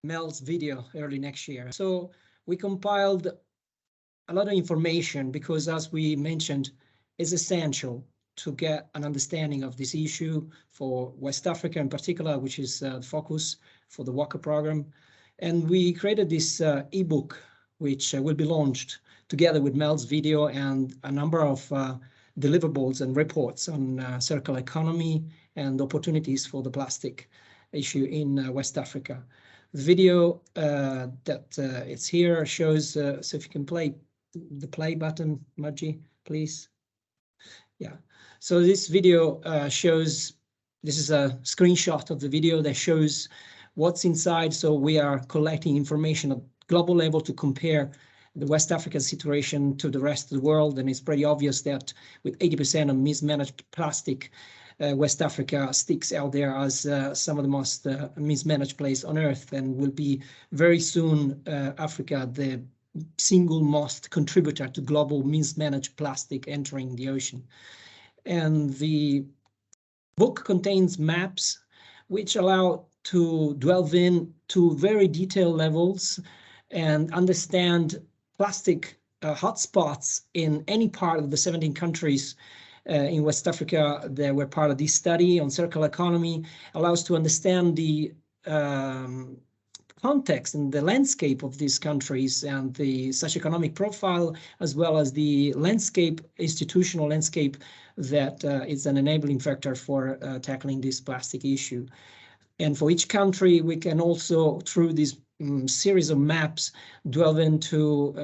Mel's video early next year. So we compiled a lot of information because, as we mentioned, it's essential to get an understanding of this issue for West Africa in particular, which is the focus for the WACA program. And we created this ebook, which will be launched together with Mel's video and a number of deliverables and reports on circular economy and opportunities for the plastic issue in West Africa. The video that it's here shows, so if you can play the play button, Maggie, please. Yeah, so this video shows, this is a screenshot of the video that shows what's inside. So we are collecting information at global level to compare the West African situation to the rest of the world. And it's pretty obvious that with 80% of mismanaged plastic, West Africa sticks out there as some of the most mismanaged place on earth, and will be very soon Africa the single most contributor to global mismanaged plastic entering the ocean. And the book contains maps which allow to delve in to very detailed levels and understand plastic hotspots in any part of the 17 countries in West Africa that were part of this study on circular economy, allows to understand the context and the landscape of these countries and the socioeconomic profile, as well as the landscape, institutional landscape that is an enabling factor for tackling this plastic issue. And for each country, we can also, through this series of maps, delve into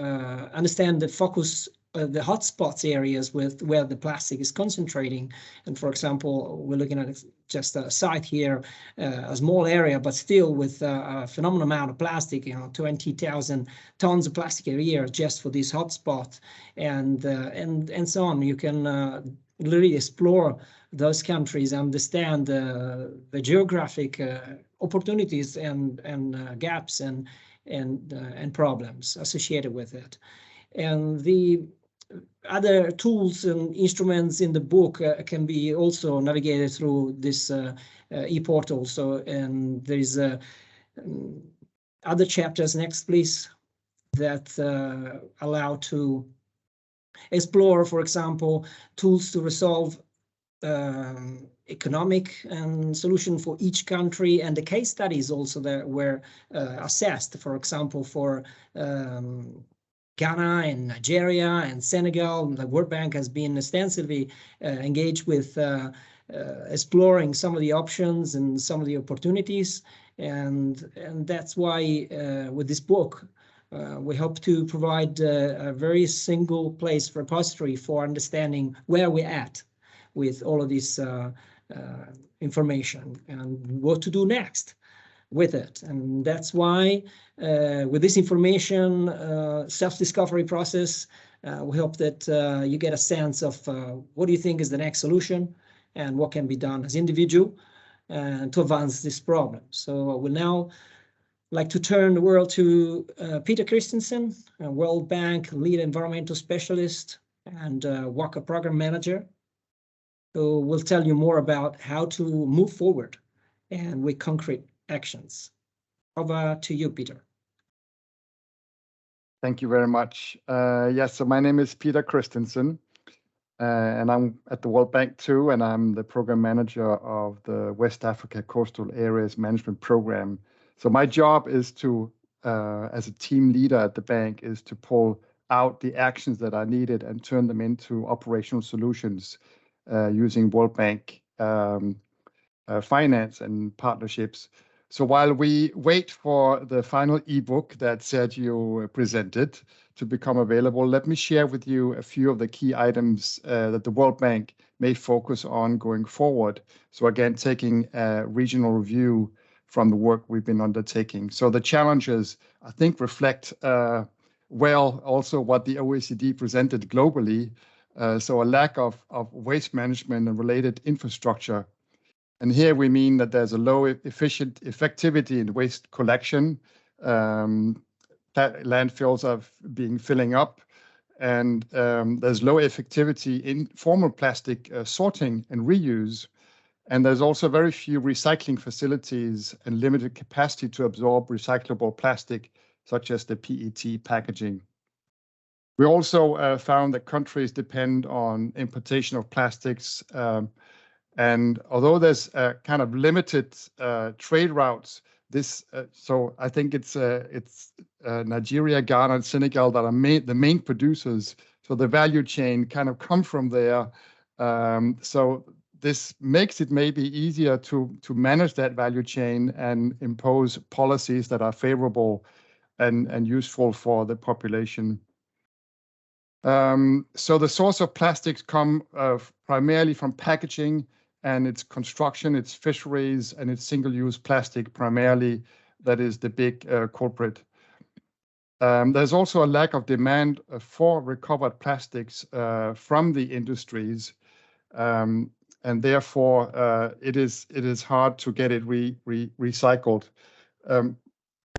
understand the focus, the hotspots areas with where the plastic is concentrating. And for example, we're looking at just a site here, a small area, but still with a phenomenal amount of plastic, 20,000 tons of plastic a year just for this hotspot, and so on. You can literally explore those countries, understand the geographic opportunities and gaps and problems associated with it. And the other tools and instruments in the book can be also navigated through this e-portal. So, and there is other chapters, next please, that allow to explore, for example, tools to resolve economic solution for each country, and the case studies also that were assessed, for example, for Ghana and Nigeria and Senegal. The World Bank has been extensively engaged with exploring some of the options and some of the opportunities, and that's why with this book we hope to provide a very single place repository for understanding where we're at with all of this information and what to do next with it. And that's why with this information self-discovery process, we hope that you get a sense of what do you think is the next solution and what can be done as individual to advance this problem. So I will now like to turn the world to Peter Christensen, a World Bank lead environmental specialist and WACA program manager, who will tell you more about how to move forward and with concrete actions. Over to you, Peter. Thank you very much. Yes, so my name is Peter Christensen, and I'm at the World Bank too, and I'm the program manager of the West Africa Coastal Areas Management Program. So my job is to, as a team leader at the bank, is to pull out the actions that are needed and turn them into operational solutions using World Bank finance and partnerships. So while we wait for the final ebook that Sergio presented to become available, let me share with you a few of the key items that the World Bank may focus on going forward. So again, taking a regional review from the work we've been undertaking. So the challenges, I think, reflect well also what the OECD presented globally. So a lack of waste management and related infrastructure. And here we mean that there's a low efficient effectivity in waste collection. Landfills are filling up, and there's low effectivity in formal plastic sorting and reuse. And there's also very few recycling facilities and limited capacity to absorb recyclable plastic, such as the PET packaging. We also found that countries depend on importation of plastics. And although there's kind of limited trade routes, so I think it's Nigeria, Ghana, and Senegal that are the main producers. So the value chain kind of come from there. So this makes it maybe easier to manage that value chain and impose policies that are favorable and useful for the population. So the source of plastics come primarily from packaging and its construction, its fisheries, and its single-use plastic primarily. That is the big culprit. There's also a lack of demand for recovered plastics from the industries, and therefore it is hard to get it recycled.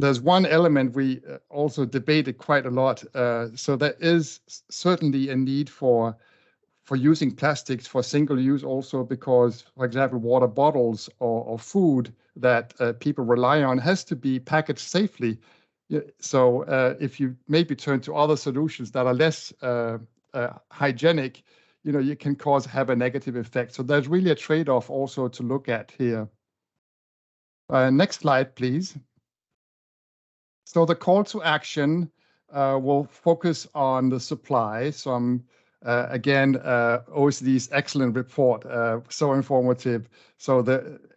There's one element we also debated quite a lot. So there is certainly a need for using plastics for single use also because, for example, water bottles or food that people rely on has to be packaged safely. So if you maybe turn to other solutions that are less hygienic, you can have a negative effect. So there's really a trade-off also to look at here. Next slide, please. So the call to action will focus on the supply. So again, OECD's excellent report, so informative. So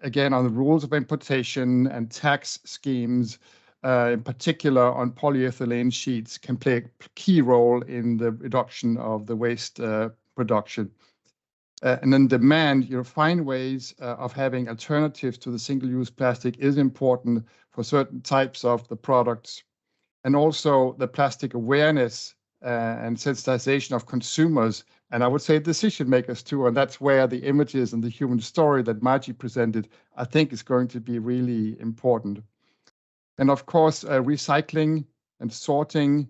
again, on the rules of importation and tax schemes, in particular on polyethylene sheets, can play a key role in the reduction of the waste production. And then demand, find ways of having alternatives to the single-use plastic is important for certain types of the products. And also the plastic awareness and sensitization of consumers, and I would say decision makers too, and that's where the images and the human story that Margie presented, I think is going to be really important. And of course, recycling and sorting,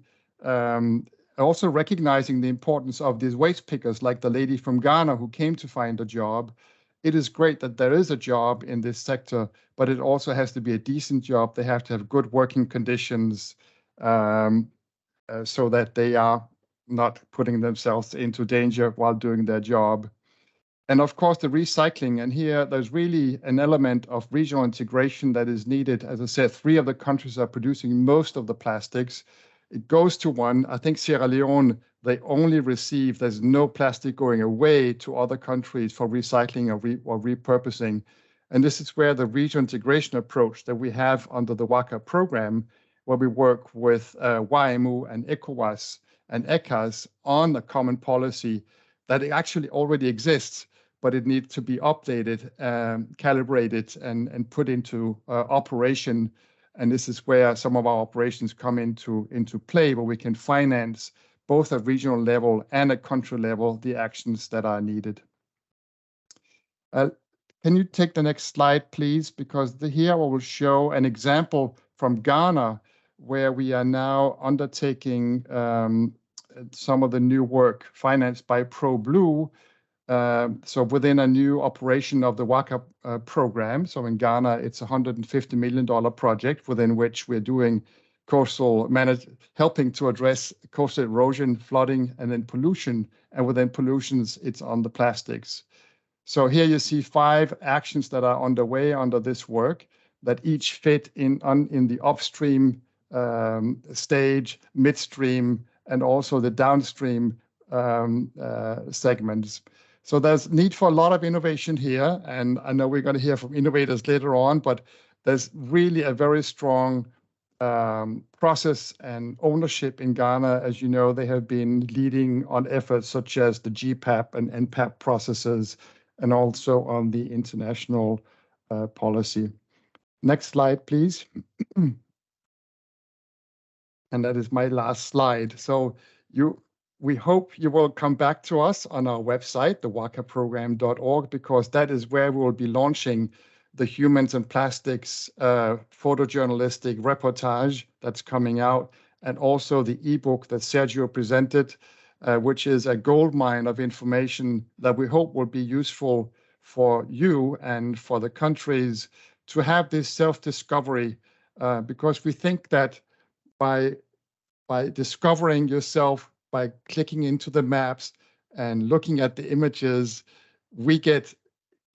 also recognizing the importance of these waste pickers, like the lady from Ghana who came to find a job. It is great that there is a job in this sector, but it also has to be a decent job. They have to have good working conditions so that they are not putting themselves into danger while doing their job. And of course, the recycling. And here there's really an element of regional integration that is needed. As I said, 3 of the countries are producing most of the plastics. It goes to one. I think Sierra Leone, they only receive, there's no plastic going away to other countries for recycling or repurposing. And this is where the regional integration approach that we have under the WACA program, where we work with WAEMU and ECOWAS and ECAS on a common policy that actually already exists, but it needs to be updated, calibrated, and put into operation. And this is where some of our operations come into play, where we can finance both at regional level and at country level the actions that are needed. Can you take the next slide, please? Because here I will show an example from Ghana, where we are now undertaking some of the new work financed by ProBlue. So within a new operation of the WACA program. So in Ghana, it's a $150 million project within which we're doing helping to address coastal erosion, flooding, and then pollution. And within pollutions, it's on the plastics. So here you see 5 actions that are underway under this work that each fit in the upstream stage, midstream, and also the downstream segments. So there's need for a lot of innovation here, and I know we're going to hear from innovators later on, but there's really a very strong process and ownership in Ghana. As you know, they have been leading on efforts such as the GPAP and NPAP processes, and also on the international policy. Next slide, please. And that is my last slide. So we hope you will come back to us on our website, thewacaprogram.org, because that is where we will be launching the Humans and Plastics photojournalistic reportage that's coming out, and also the ebook that Sergio presented, which is a goldmine of information that we hope will be useful for you and for the countries to have this self-discovery, because we think that by discovering yourself, by clicking into the maps and looking at the images, we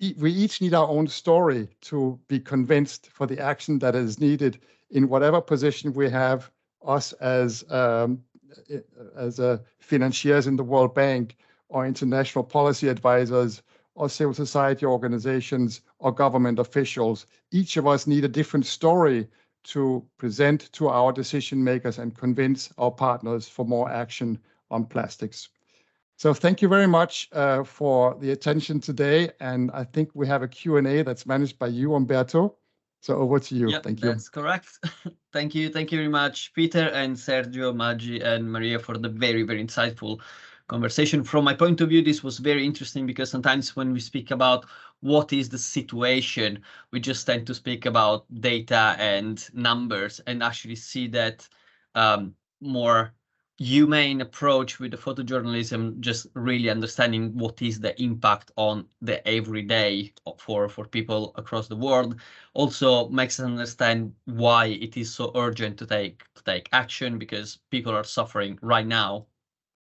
each need our own story to be convinced for the action that is needed in whatever position we have, us as financiers in the World Bank, or international policy advisors, or civil society organizations, or government officials. Each of us need a different story to present to our decision makers and convince our partners for more action on plastics. So thank you very much for the attention today. And I think we have a Q&A that's managed by you, Umberto. So over to you. Yeah, Thank you. that's correct. Thank you very much, Peter and Sergio, Maggi, and Maria, for the very, very insightful conversation. From my point of view, this was very interesting because sometimes when we speak about what is the situation, we just tend to speak about data and numbers, and actually see that more humane approach with the photojournalism, just really understanding what is the impact on the everyday for people across the world, also makes us understand why it is so urgent to take action, because people are suffering right now,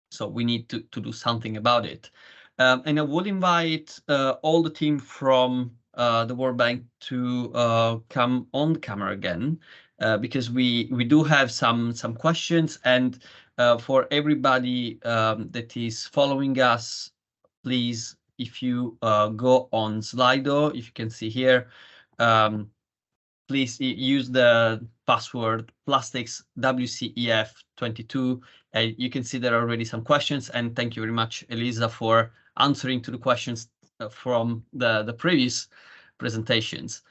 so we need to do something about it. And I would invite all the team from the World Bank to come on the camera again, because we do have some questions. And for everybody that is following us, please, if you go on Slido, if you can see here, please use the password plastics WCEF2022. You can see there are already some questions, and thank you very much, Elisa, for answering to the questions from the previous presentations.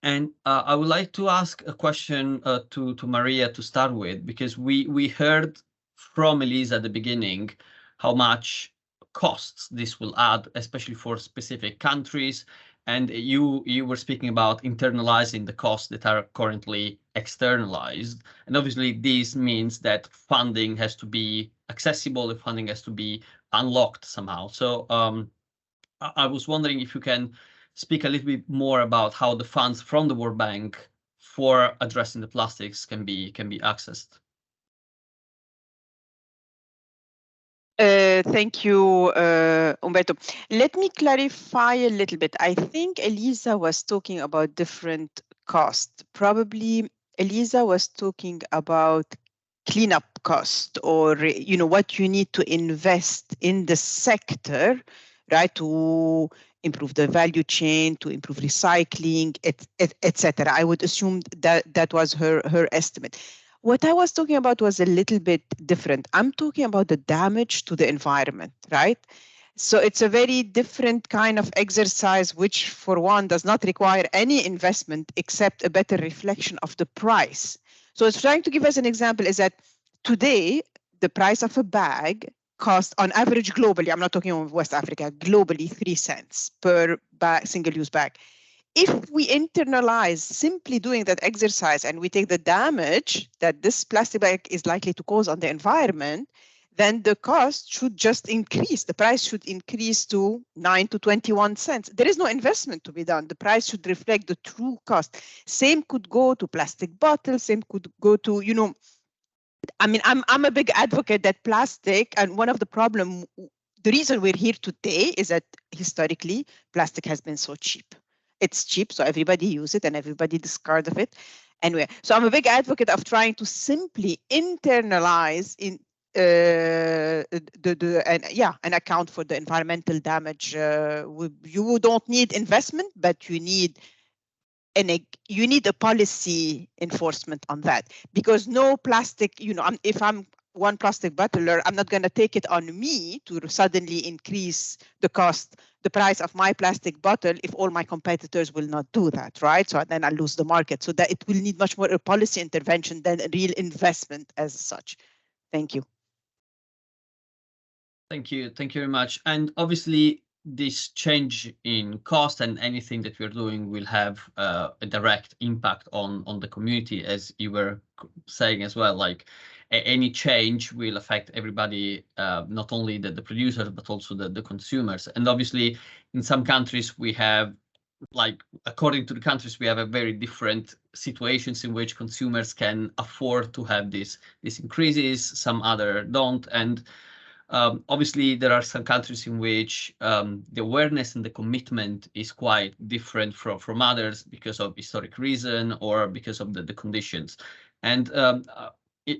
And I would like to ask a question to Maria to start with, because we heard from Elisa at the beginning how much costs this will add, especially for specific countries. And you were speaking about internalizing the costs that are currently externalized. And obviously, this means that funding has to be accessible, the funding has to be unlocked somehow. So I was wondering if you can speak a little bit more about how the funds from the World Bank for addressing the plastics can be accessed. Thank you, Umberto. Let me clarify a little bit. I think Elisa was talking about different costs. Probably Elisa was talking about cleanup cost, or what you need to invest in the sector, right, to improve the value chain, to improve recycling, etc. I would assume that was her estimate. What I was talking about was a little bit different. I'm talking about the damage to the environment, right? So it's a very different kind of exercise, which for one does not require any investment except a better reflection of the price. So it's trying to give us an example is that today, the price of a bag costs on average globally, I'm not talking about West Africa, globally 3 cents per single-use bag. If we internalize simply doing that exercise and we take the damage that this plastic bag is likely to cause on the environment, then the cost should just increase. The price should increase to 9 to 21 cents. There is no investment to be done. The price should reflect the true cost. Same could go to plastic bottles, same could go to, I mean, I'm a big advocate that plastic, and one of the problem, the reason we're here today is that historically, plastic has been so cheap. It's cheap, so everybody use it and everybody discard of it. Anyway, so I'm a big advocate of trying to simply internalize in and account for the environmental damage. You don't need investment, but you need a policy enforcement on that, because no plastic, if I'm one plastic bottler, I'm not going to take it on me to suddenly increase the price of my plastic bottle if all my competitors will not do that, right? So then I lose the market. So that it will need much more a policy intervention than a real investment as such. Thank you. Thank you very much. And obviously, this change in cost and anything that we're doing will have a direct impact on the community, as you were saying as well. Like any change will affect everybody, not only the producers, but also the consumers. And obviously, in some countries, we have, like, according to the countries, we have a very different situations in which consumers can afford to have these increases, some other don't. And obviously, there are some countries in which the awareness and the commitment is quite different from others because of historic reason or because of the conditions. And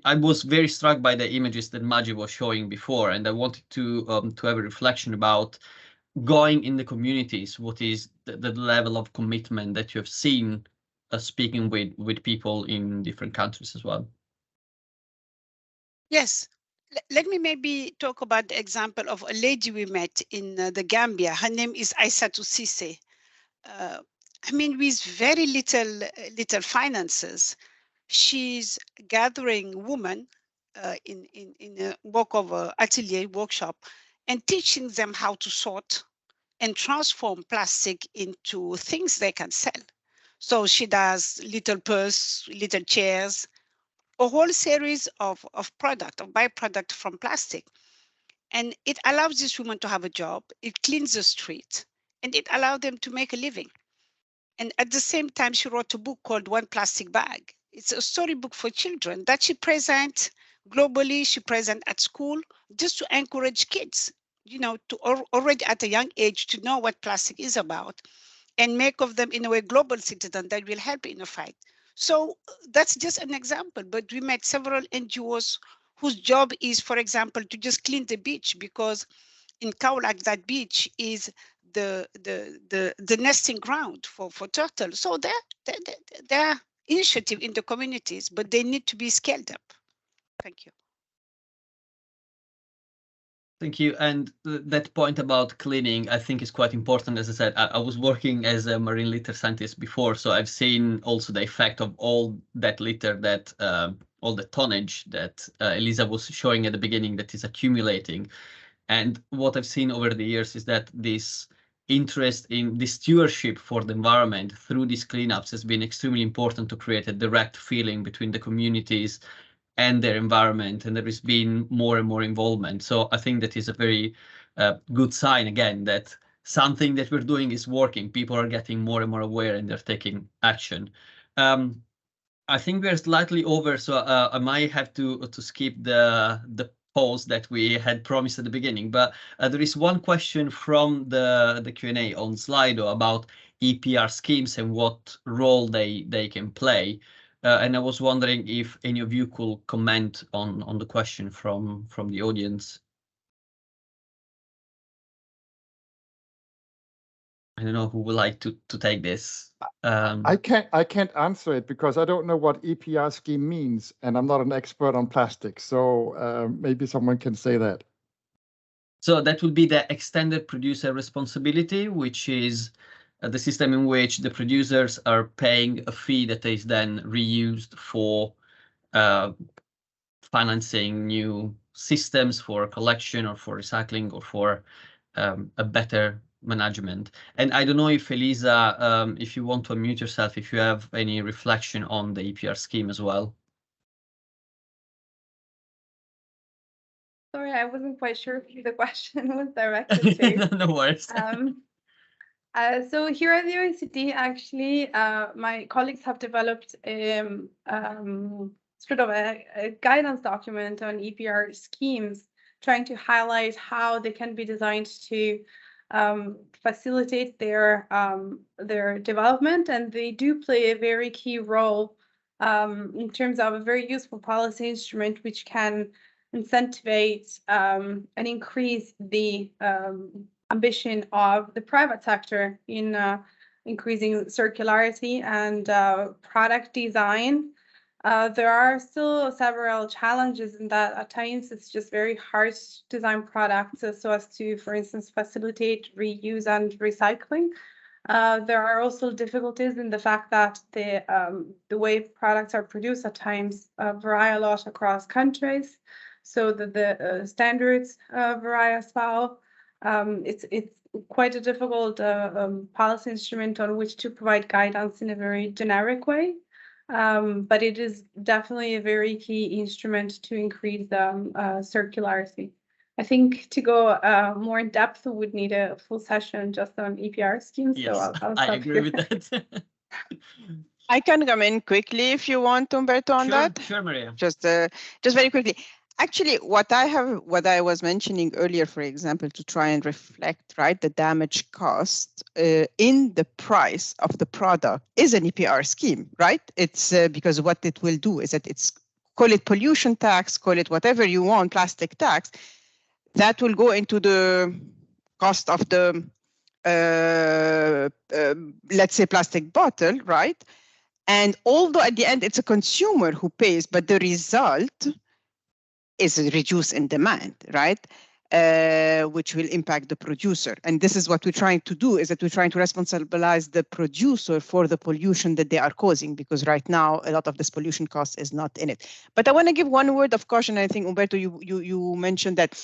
I was very struck by the images that Maggi was showing before, and I wanted to have a reflection about going in the communities. What is the level of commitment that you have seen speaking with people in different countries as well? Yes. Let me maybe talk about the example of a lady we met in the Gambia. Her name is Aissatou Cissé. I mean, with very little finances, she's gathering women in a walkover atelier workshop and teaching them how to sort and transform plastic into things they can sell. So she does little purse, little chairs, a whole series of byproduct from plastic. And it allows this woman to have a job, it cleans the street, and it allowed them to make a living. And at the same time, she wrote a book called One Plastic Bag. It's a storybook for children that she presents globally, she presents at school, just to encourage kids, you know, to already at a young age to know what plastic is about and make of them in a way global citizen that will help in a fight. So that's just an example, but we met several NGOs whose job is, for example, to just clean the beach, because in Kaulak, that beach is the nesting ground for turtles. So they're initiative in the communities, but they need to be scaled up. Thank you. Thank you. And that point about cleaning, I think is quite important. As I said, I was working as a marine litter scientist before, so I've seen also the effect of all that litter, that all the tonnage that Elisa was showing at the beginning that is accumulating. And what I've seen over the years is that this interest in the stewardship for the environment through these cleanups has been extremely important to create a direct feeling between the communities and their environment, and there has been more and more involvement. So I think that is a very good sign, again, that something that we're doing is working. People are getting more and more aware and they're taking action. I think we're slightly over, so I might have to skip the pause that we had promised at the beginning, but there is one question from the Q&A on Slido about EPR schemes and what role they can play. And I was wondering if any of you could comment on the question from the audience. I don't know who would like to take this. I can't answer it because I don't know what EPR scheme means, and I'm not an expert on plastic. So maybe someone can say that. So that would be the extended producer responsibility, which is the system in which the producers are paying a fee that is then reused for financing new systems for collection or for recycling or for a better management. And I don't know if Elisa, if you want to unmute yourself, if you have any reflection on the EPR scheme as well. Sorry, I wasn't quite sure who the question was directed to. No worries. So here at the OECD, actually, my colleagues have developed sort of a guidance document on EPR schemes, trying to highlight how they can be designed to facilitate their development, and they do play a very key role in terms of a very useful policy instrument which can incentivize and increase the ambition of the private sector in increasing circularity and product design. There are still several challenges in that at times it's just very hard to design products so as to, for instance, facilitate reuse and recycling. There are also difficulties in the fact that the way products are produced at times vary a lot across countries, so that the standards vary as well. It's quite a difficult policy instrument on which to provide guidance in a very generic way. But it is definitely a very key instrument to increase circularity. I think to go more in depth, we would need a full session just on EPR schemes. Yes, so I'll I stop agree here. with that. I can come in quickly if you want, Umberto, on that. Sure, Maria. Just very quickly. Actually, what I was mentioning earlier, for example, to try and reflect, right, the damage cost in the price of the product is an EPR scheme, right? It's because what it will do is that it's, call it pollution tax, call it whatever you want, plastic tax, that will go into the cost of the, let's say, plastic bottle, right? And although at the end it's a consumer who pays, but the result is reduced in demand, right? which will impact the producer. And this is what we're trying to do, is that we're trying to responsibilize the producer for the pollution that they are causing, because right now a lot of this pollution cost is not in it. But I want to give one word of caution. I think, Umberto, you mentioned that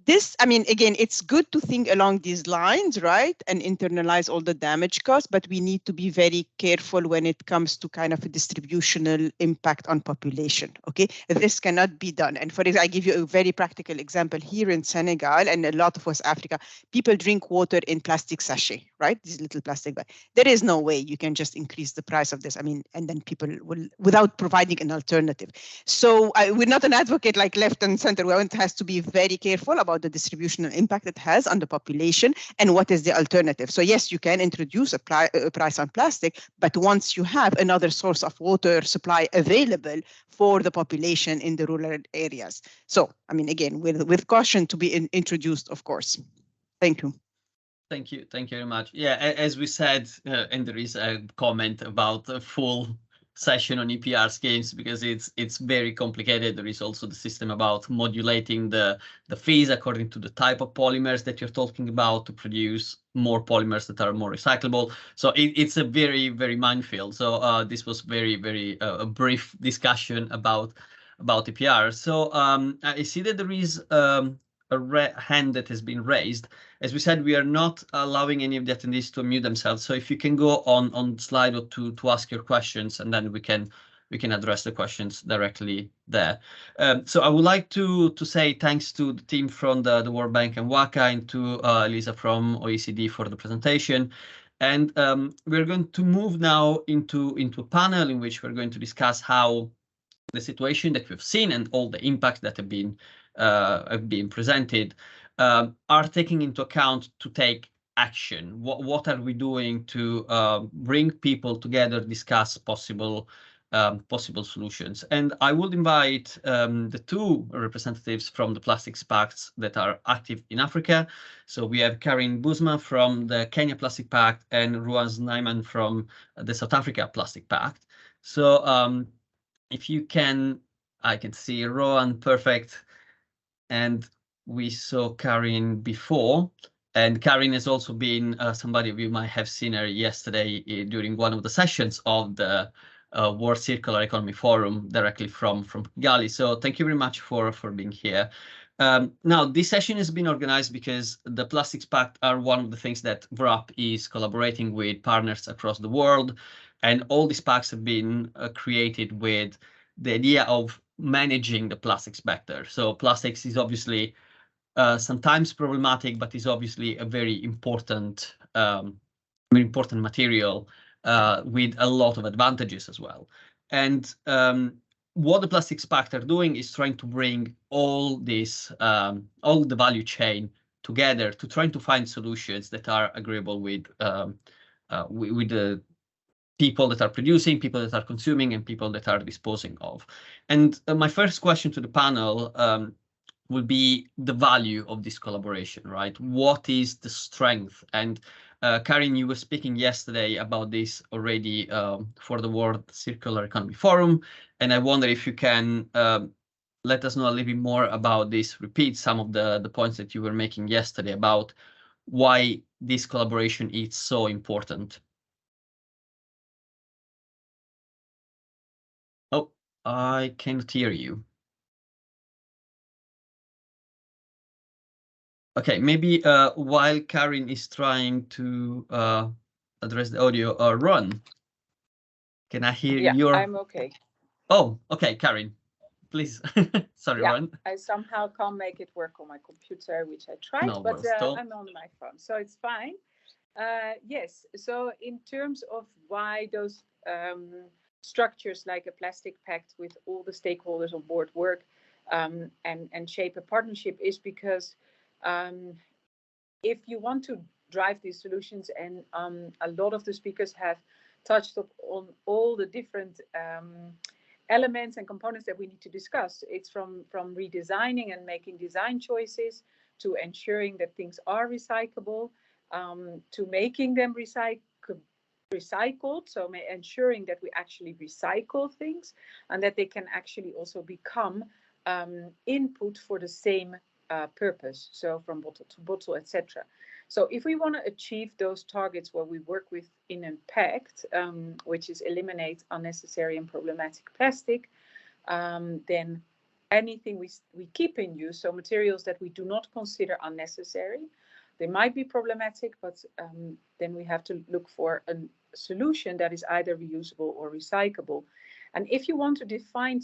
this, I mean, again, it's good to think along these lines, right, and internalize all the damage costs, but we need to be very careful when it comes to kind of a distributional impact on population, okay? This cannot be done. And for example, I give you a very practical example. Here in Senegal and a lot of West Africa, people drink water in plastic sachet, right? These little plastic bags. There is no way you can just increase the price of this. I mean, and then people will, without providing an alternative. So we're not an advocate like left and center. One has to be very careful about the distributional impact it has on the population and what is the alternative. So yes, you can introduce a price on plastic, but once you have another source of water supply available for the population in the rural areas. So, I mean, again, with caution to be introduced, of course. Thank you. Thank you very much. Yeah, as we said, and there is a comment about a full session on EPR schemes because it's very complicated. There is also the system about modulating the fees according to the type of polymers that you're talking about to produce more polymers that are more recyclable. So it's a very minefield. So this was very a brief discussion about EPR. So I see that there is a hand that has been raised. As we said, we are not allowing any of the attendees to unmute themselves. So if you can go on slide or two to ask your questions, and then we can address the questions directly there. So I would like to say thanks to the team from the World Bank and WACA and to Elisa from OECD for the presentation. And we're going to move now into a panel in which we're going to discuss how the situation that we've seen and all the impacts that have been presented are taking into account to take action. What are we doing to bring people together, discuss possible solutions? And I would invite the two representatives from the Plastics Pact that are active in Africa. So we have Karin Buzma from the Kenya Plastic Pact and Ruan Snyman from the South Africa Plastic Pact. So if you can, I can see Rowan, perfect. And we saw Karin before. And Karin has also been somebody we might have seen her yesterday during one of the sessions of the World Circular Economy Forum directly from Kigali. So thank you very much for being here. Now, this session has been organized because the Plastics Pact are one of the things that WRAP is collaborating with partners across the world. And all these pacts have been created with the idea of managing the plastics better. So plastics is obviously sometimes problematic, but is obviously a very important material with a lot of advantages as well. And what the Plastics Pact are doing is trying to bring all this, all the value chain together to trying to find solutions that are agreeable with the people that are producing, people that are consuming, and people that are disposing of. And my first question to the panel will be the value of this collaboration, right? What is the strength? And Karin, you were speaking yesterday about this already for the World Circular Economy Forum. And I wonder if you can let us know a little bit more about this, repeat some of the points that you were making yesterday about why this collaboration is so important. Oh, I can't hear you. Okay, maybe while Karin is trying to address the audio, Ron, can I hear your? I'm okay. Oh, okay, Karin, please. Sorry, Yeah, Ron. I somehow can't make it work on my computer, which I tried, No, but still. I'm on my phone, so it's fine. Yes, so in terms of why those structures like a plastic pact with all the stakeholders on board work and shape a partnership is because if you want to drive these solutions, and a lot of the speakers have touched on all the different elements and components that we need to discuss. It's from redesigning and making design choices to ensuring that things are recyclable, to making them recycled, so ensuring that we actually recycle things and that they can actually also become input for the same purpose, so from bottle to bottle, etc. So if we want to achieve those targets, what we work with in a Pact, which is eliminate unnecessary and problematic plastic, then anything we keep in use, so materials that we do not consider unnecessary, they might be problematic, but then we have to look for a solution that is either reusable or recyclable. And if you want to define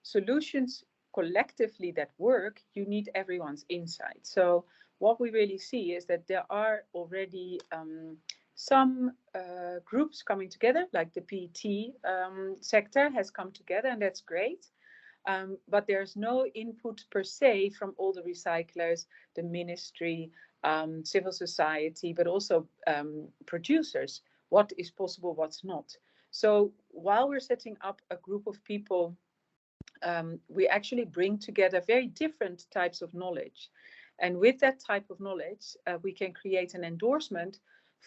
solutions collectively that work, you need everyone's insight. So what we really see is that there are already some groups coming together, like the PET sector has come together, and that's great. But there's no input per se from all the recyclers, the ministry, civil society, but also producers. What is possible, what's not. So while we're setting up a group of people, we actually bring together very different types of knowledge. And with that type of knowledge, we can create an endorsement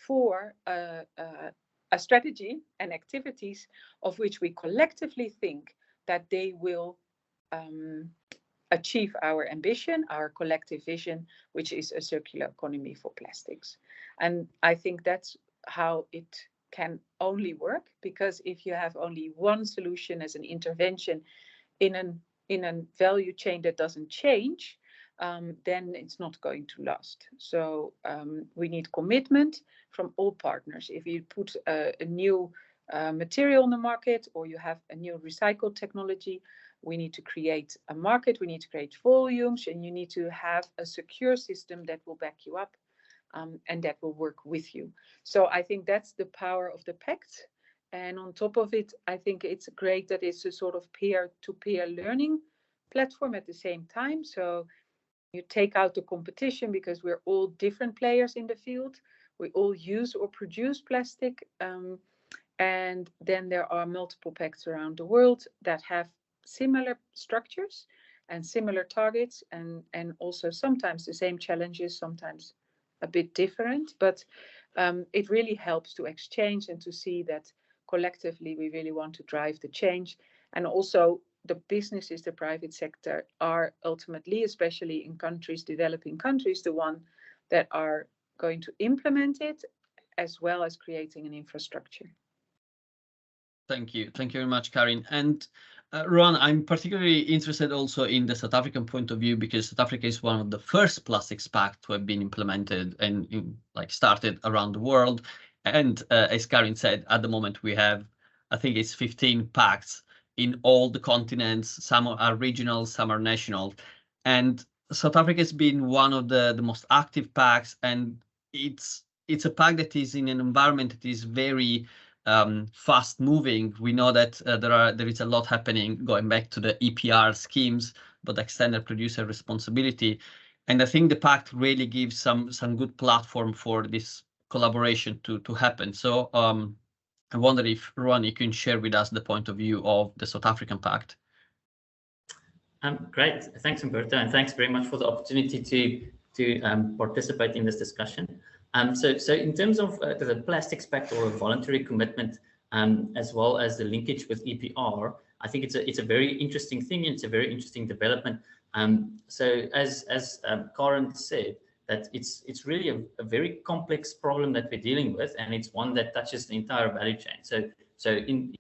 for a strategy and activities of which we collectively think that they will achieve our ambition, our collective vision, which is a circular economy for plastics. And I think that's how it can only work, because if you have only one solution as an intervention in a value chain that doesn't change, then it's not going to last. So we need commitment from all partners. If you put a new material on the market, or you have a new recycled technology, we need to create a market, we need to create volumes, and you need to have a secure system that will back you up and that will work with you. So I think that's the power of the Pact. And on top of it, I think it's great that it's a sort of peer-to-peer learning platform at the same time. So you take out the competition, because we're all different players in the field. We all use or produce plastic. And then there are multiple Pacts around the world that have similar structures and similar targets, and also sometimes the same challenges, sometimes a bit different. But it really helps to exchange and to see that collectively we really want to drive the change. And also the businesses, the private sector, are ultimately, especially in countries, developing countries, the one that are going to implement it, as well as creating an infrastructure. Thank you. Thank you very much, Karin. And Ron, I'm particularly interested also in the South African point of view, because South Africa is one of the first plastics pact to have been implemented and started around the world. And as Karin said, at the moment we have, I think it's 15 pacts in all the continents. Some are regional, some are national. And South Africa has been one of the most active pacts, and it's a pact that is in an environment that is very fast moving. We know that there is a lot happening, going back to the EPR schemes, but extended producer responsibility. And I think the Pact really gives some good platform for this collaboration to happen. So I wonder if, Ron, you can share with us the point of view of the South African Pact. Great, thanks, Humberto, and thanks very much for the opportunity to participate in this discussion. So in terms of the Plastics Pact, or a voluntary commitment, as well as the linkage with EPR, I think it's a very interesting thing, and it's a very interesting development. So as Karin said, that it's really a very complex problem that we're dealing with, and it's one that touches the entire value chain. So in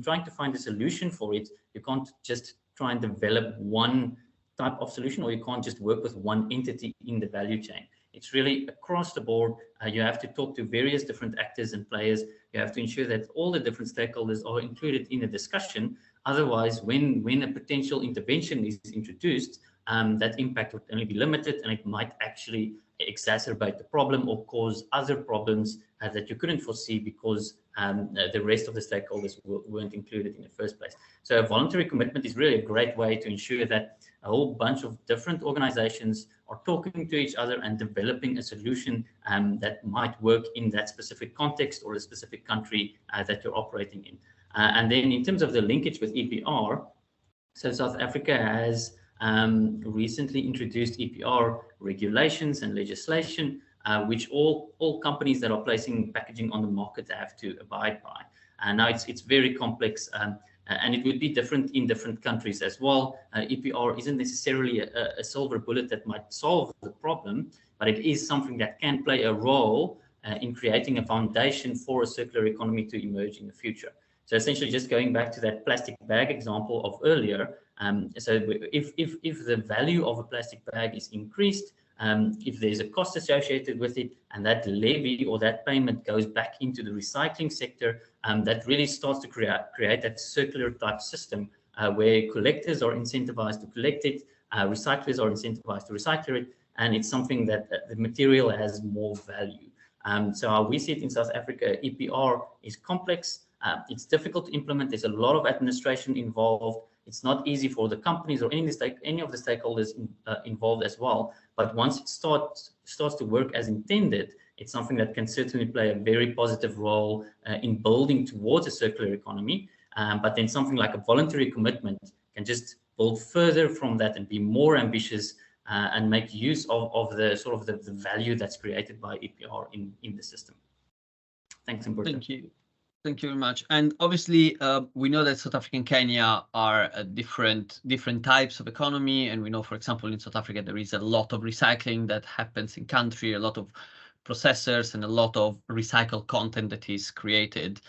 trying to find a solution for it, you can't just try and develop one type of solution, or you can't just work with one entity in the value chain. It's really across the board. You have to talk to various different actors and players. You have to ensure that all the different stakeholders are included in the discussion. Otherwise, when a potential intervention is introduced, that impact would only be limited, and it might actually exacerbate the problem or cause other problems that you couldn't foresee, because the rest of the stakeholders weren't included in the first place. So a voluntary commitment is really a great way to ensure that a whole bunch of different organizations are talking to each other and developing a solution that might work in that specific context or a specific country that you're operating in. And then in terms of the linkage with EPR, so South Africa has recently introduced EPR regulations and legislation, which all companies that are placing packaging on the market have to abide by. And now it's very complex. and it would be different in different countries as well. EPR isn't necessarily a silver bullet that might solve the problem, but it is something that can play a role in creating a foundation for a circular economy to emerge in the future. So essentially, just going back to that plastic bag example of earlier, so if the value of a plastic bag is increased, if there's a cost associated with it, and that levy or that payment goes back into the recycling sector, that really starts to create that circular type system where collectors are incentivized to collect it, recyclers are incentivized to recycle it, and it's something that the material has more value. So how we see it in South Africa, EPR is complex. It's difficult to implement. There's a lot of administration involved. It's not easy for the companies or any of the stakeholders involved as well. But once it starts to work as intended, it's something that can certainly play a very positive role in building towards a circular economy. But then something like a voluntary commitment can just build further from that and be more ambitious and make use of the sort of the value that's created by EPR in the system. Thanks, Humberto. Thank you. Thank you very much. And obviously, we know that South Africa and Kenya are different types of economy. And we know, for example, in South Africa, there is a lot of recycling that happens in country, a lot of processors and a lot of recycled content that is created.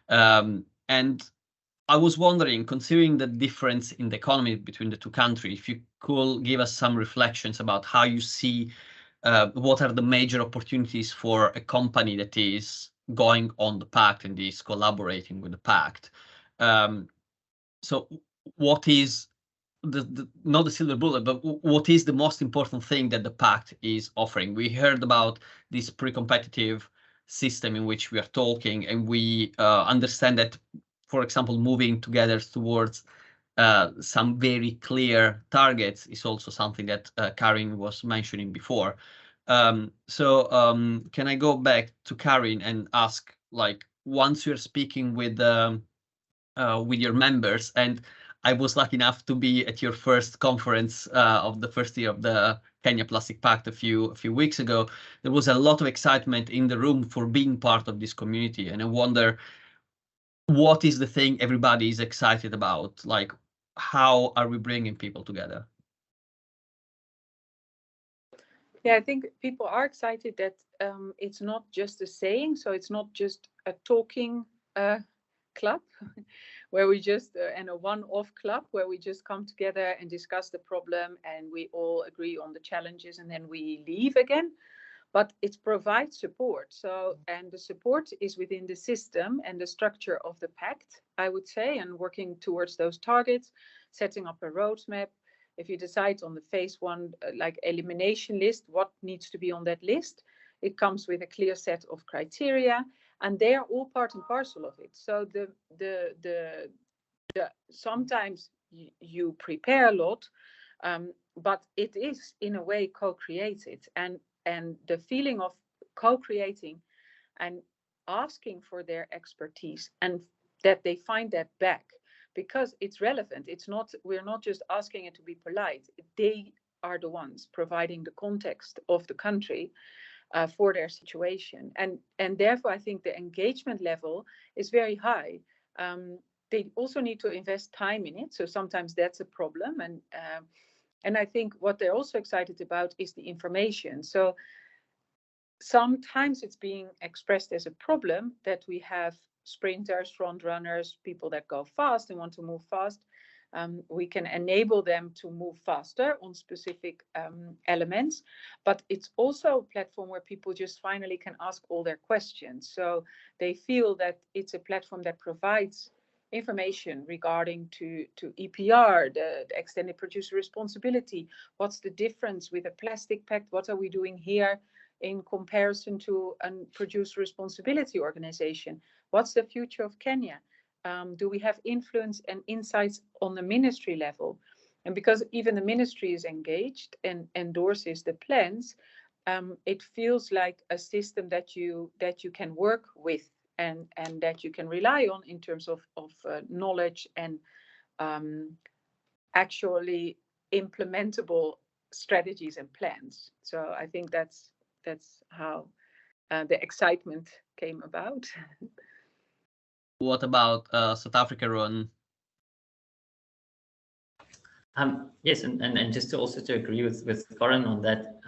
And I was wondering, considering the difference in the economy between the two countries, if you could give us some reflections about how you see what are the major opportunities for a company that is going on the Pact and is collaborating with the Pact. So what is not the silver bullet, but what is the most important thing that the Pact is offering? We heard about this pre-competitive system in which we are talking, and we understand that, for example, moving together towards some very clear targets is also something that Karin was mentioning before. Can I go back to Karin and ask, like, once you're speaking with your members, and I was lucky enough to be at your first conference of the first year of the Kenya Plastic Pact a few weeks ago, there was a lot of excitement in the room for being part of this community, and I wonder, what is the thing everybody is excited about? Like, how are we bringing people together? Yeah, I think people are excited that it's not just a saying, so it's not just a talking club where we just and a one-off club where we just come together and discuss the problem and we all agree on the challenges and then we leave again. But it provides support. So, and the support is within the system and the structure of the Pact, I would say, and working towards those targets, setting up a roadmap. If you decide on the phase one, like elimination list, what needs to be on that list, it comes with a clear set of criteria, and they are all part and parcel of it. So sometimes you prepare a lot, but it is in a way co-created, and the feeling of co-creating and asking for their expertise and that they find that back. Because it's relevant. It's not, we're not just asking it to be polite. They are the ones providing the context of the country for their situation. And therefore, I think the engagement level is very high. They also need to invest time in it. So sometimes that's a problem. And I think what they're also excited about is the information. So sometimes it's being expressed as a problem that we have sprinters, front runners, people that go fast and want to move fast. We can enable them to move faster on specific elements, but it's also a platform where people just finally can ask all their questions. So they feel that it's a platform that provides information regarding to EPR, the extended producer responsibility. What's the difference with a plastic pact? What are we doing here in comparison to a producer responsibility organization? What's the future of Kenya? Do we have influence and insights on the ministry level? And because even the ministry is engaged and endorses the plans, it feels like a system that you can work with and that you can rely on in terms of knowledge and actually implementable strategies and plans. So I think that's how the excitement came about. What about South Africa, Ron? Yes, and just to also to agree with Corin on that,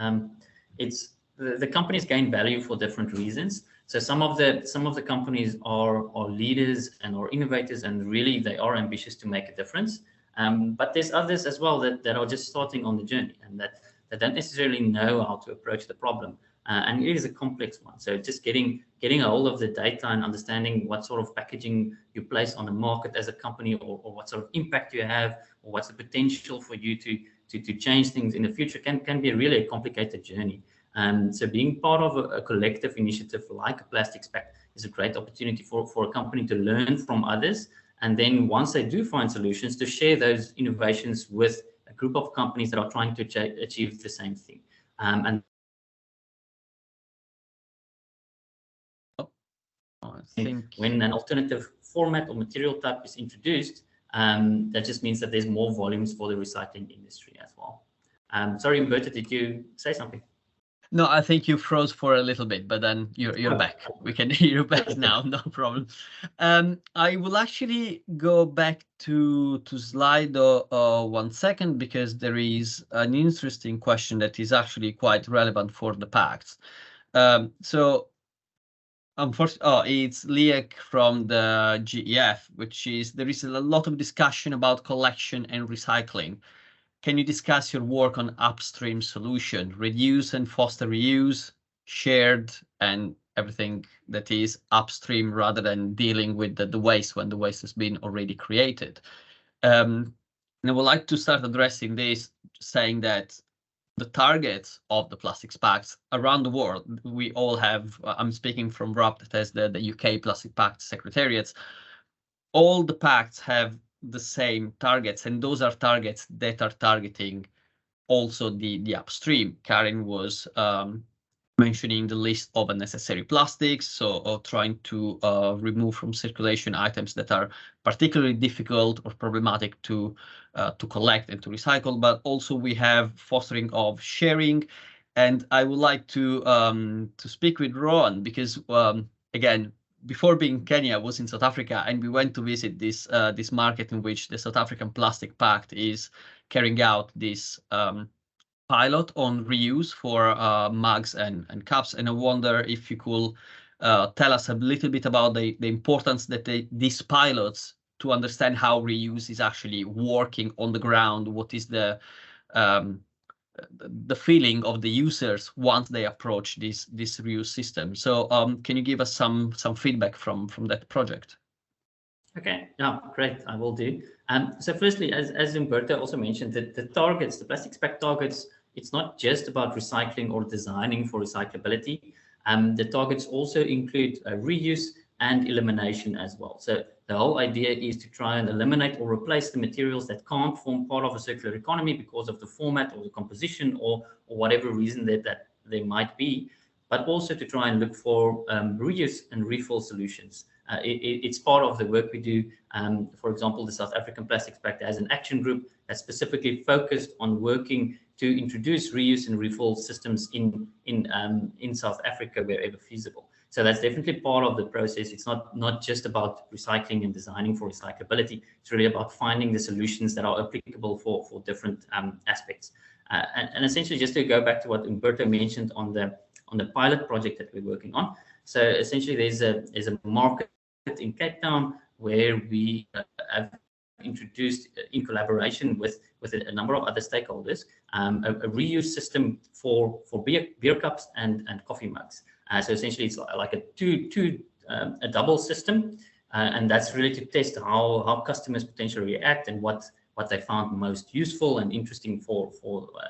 it's the companies gain value for different reasons. So some of the companies are leaders and are innovators, and really they are ambitious to make a difference. But there's others as well that are just starting on the journey and that don't necessarily know how to approach the problem. And it is a complex one. So just getting a hold of the data and understanding what sort of packaging you place on the market as a company, or what sort of impact you have, or what's the potential for you to change things in the future can be really a complicated journey. So being part of a collective initiative like a Plastics Pact is a great opportunity for a company to learn from others. And then once they do find solutions, to share those innovations with a group of companies that are trying to achieve the same thing. And I think when an alternative format or material type is introduced, that just means that there's more volumes for the recycling industry as well. Sorry, Umberto, did you say something? no, I think you froze for a little bit, but then you're back. We can hear you back now, no problem. I will actually go back to Slido 1 second, because there is an interesting question that is actually quite relevant for the Pact. So unfortunately, it's Liek from the GEF, which is there is a lot of discussion about collection and recycling. Can you discuss your work on upstream solution, reduce and foster reuse, shared, and everything that is upstream, rather than dealing with the waste when the waste has been already created? And I would like to start addressing this, saying that the targets of the Plastics Pact around the world, we all have, I'm speaking from RUP, that has the UK Plastic Pact Secretariats, all the pacts have the same targets, and those are targets that are targeting also the upstream. Karin was mentioning the list of unnecessary plastics, so trying to remove from circulation items that are particularly difficult or problematic to collect and to recycle. But also we have fostering of sharing, and I would like to speak with Rowan, because again, before being in Kenya, I was in South Africa, and we went to visit this this market in which the South African Plastic Pact is carrying out this pilot on reuse for mugs and cups. And I wonder if you could tell us a little bit about the importance that these pilots, to understand how reuse is actually working on the ground. What is the feeling of the users once they approach this reuse system? So can you give us some feedback from that project? Okay, yeah, great, I will do. So firstly, as Umberto also mentioned, that the targets, the Plastics Pact targets, it's not just about recycling or designing for recyclability. The targets also include reuse and elimination as well. So the whole idea is to try and eliminate or replace the materials that can't form part of a circular economy because of the format or the composition or whatever reason that there might be, but also to try and look for reuse and refill solutions. It's part of the work we do. For example, the South African Plastics Pact has an action group that's specifically focused on working to introduce reuse and refill systems in South Africa wherever feasible. So that's definitely part of the process. It's not just about recycling and designing for recyclability. It's really about finding the solutions that are applicable for different aspects. And essentially, just to go back to what Umberto mentioned on the pilot project that we're working on. So essentially, there's a market in Cape Town where we have introduced, in collaboration with a number of other stakeholders, a reuse system for beer cups and coffee mugs. So essentially, it's like a double system, and that's really to test how customers potentially react and what they found most useful and interesting for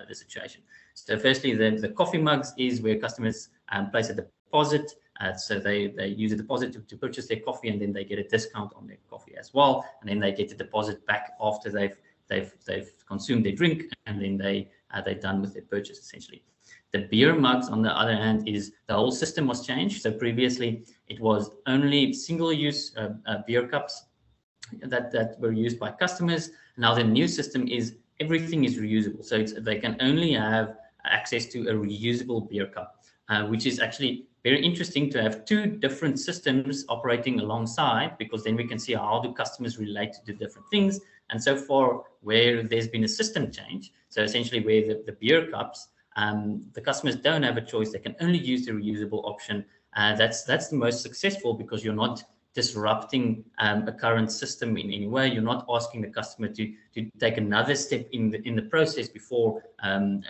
the situation. So firstly, the coffee mugs is where customers place a deposit. So they use a deposit to purchase their coffee, and then they get a discount on their coffee as well. And then they get the deposit back after they've consumed their drink, and then they're done with their purchase essentially. The beer mugs, on the other hand, is the whole system was changed. So previously it was only single-use beer cups that were used by customers. Now the new system is everything is reusable. So they can only have access to a reusable beer cup, which is actually very interesting to have two different systems operating alongside, because then we can see how do customers relate to different things, And so far, where there's been a system change, so essentially where the beer cups, the customers don't have a choice. They can only use the reusable option. That's the most successful, because you're not disrupting a current system in any way. You're not asking the customer to take another step in the process before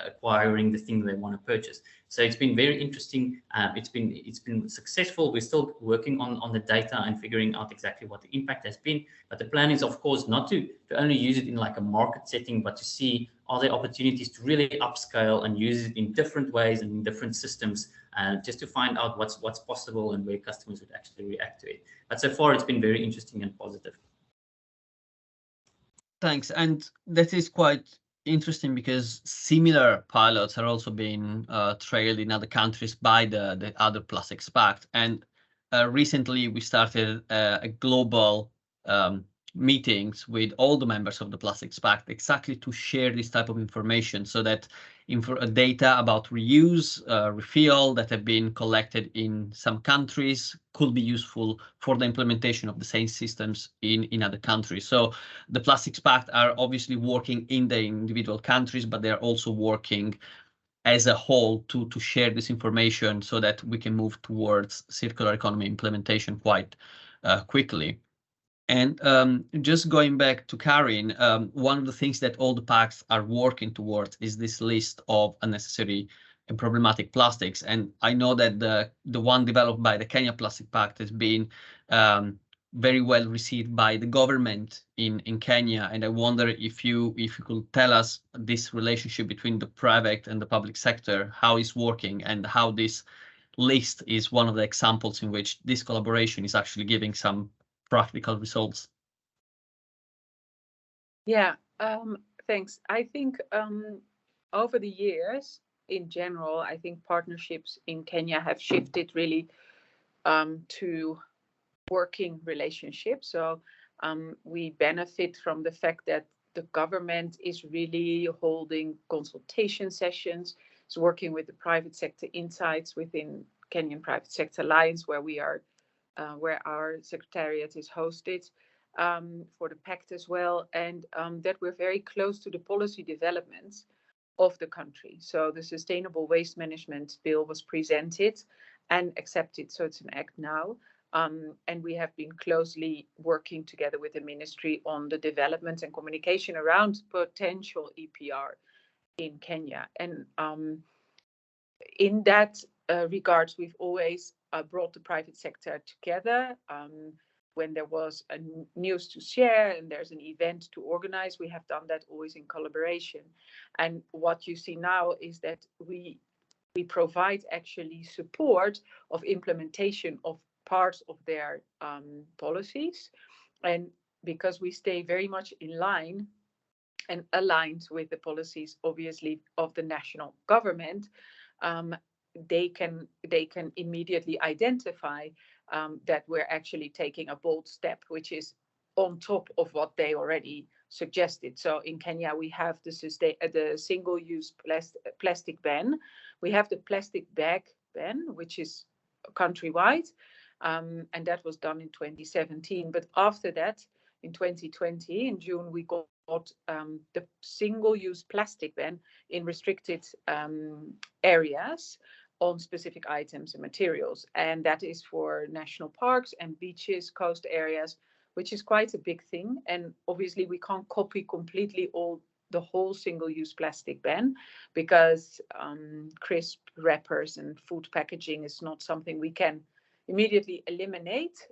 acquiring the thing they want to purchase. So it's been very interesting. It's been successful. We're still working on the data and figuring out exactly what the impact has been. But the plan is, of course, not to only use it in like a market setting, but to see, are there opportunities to really upscale and use it in different ways and in different systems, just to find out what's possible and where customers would actually react to it. But so far, it's been very interesting and positive. Thanks. And that is quite interesting, because similar pilots are also being trailed in other countries by the other Plastics Pact. And recently, we started a global meetings with all the members of the Plastics Pact, exactly to share this type of information, so that data about reuse, refill that have been collected in some countries could be useful for the implementation of the same systems in other countries. So the Plastics Pact are obviously working in the individual countries, but they're also working as a whole to share this information, so that we can move towards circular economy implementation quite quickly. And just going back to Karin, one of the things that all the pacts are working towards is this list of unnecessary and problematic plastics. And I know that the one developed by the Kenya Plastic Pact has been very well received by the government in Kenya. And I wonder if you could tell us this relationship between the private and the public sector, how it's working, and how this list is one of the examples in which this collaboration is actually giving some practical results. Yeah, thanks. I think over the years, in general, I think partnerships in Kenya have shifted really to working relationships. So we benefit from the fact that the government is really holding consultation sessions. It's working with the private sector insights within Kenyan Private Sector Alliance, where we are, where our Secretariat is hosted, for the Pact as well, and that we're very close to the policy developments of the country. So the Sustainable Waste Management Bill was presented and accepted, so it's an act now. And we have been closely working together with the ministry on the development and communication around potential EPR in Kenya. And in that regards, we've always brought the private sector together. When there was a news to share and there's an event to organize, we have done that always in collaboration. And what you see now is that we provide actually support of implementation of parts of their policies. And because we stay very much in line and aligned with the policies, obviously, of the national government, they can immediately identify that we're actually taking a bold step, which is on top of what they already suggested. So in Kenya, we have the single-use plastic ban. We have the plastic bag ban, which is countrywide, and that was done in 2017. But after that, in 2020, in June, we got the single-use plastic ban in restricted areas on specific items and materials. And that is for national parks and beaches, coast areas, which is quite a big thing. And obviously we can't copy completely the whole single-use plastic ban, because crisp wrappers and food packaging is not something we can immediately eliminate.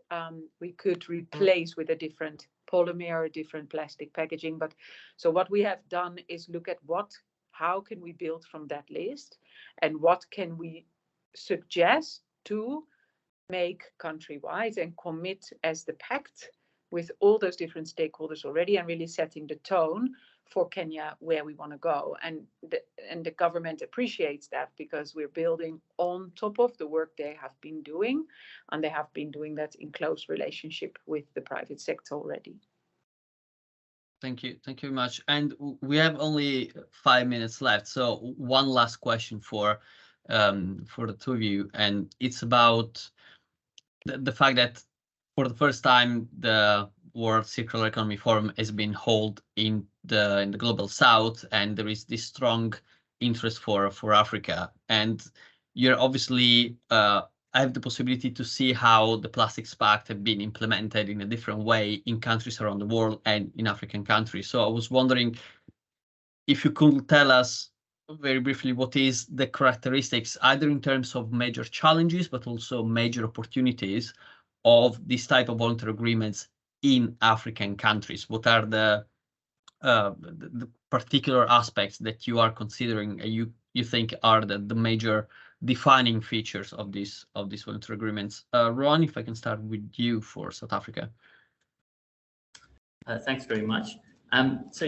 We could replace with a different polymer or different plastic packaging. But so what we have done is look at how can we build from that list, and what can we suggest to make countrywide and commit as the Pact with all those different stakeholders already, and really setting the tone for Kenya where we want to go. And the government appreciates that, because we're building on top of the work they have been doing, and they have been doing that in close relationship with the private sector already. Thank you very much. And we have only 5 minutes left, so one last question for the two of you, and it's about the fact that for the first time the World Circular Economy Forum has been held in the global south, and there is this strong interest for Africa. And you're obviously have the possibility to see how the Plastics Pact have been implemented in a different way in countries around the world and in African countries. So I was wondering if you could tell us very briefly what is the characteristics, either in terms of major challenges, but also major opportunities of this type of voluntary agreements in African countries. What are the particular aspects that you are considering, you think are the major defining features of these voluntary agreements? Ron, if I can start with you for South Africa. Thanks very much. So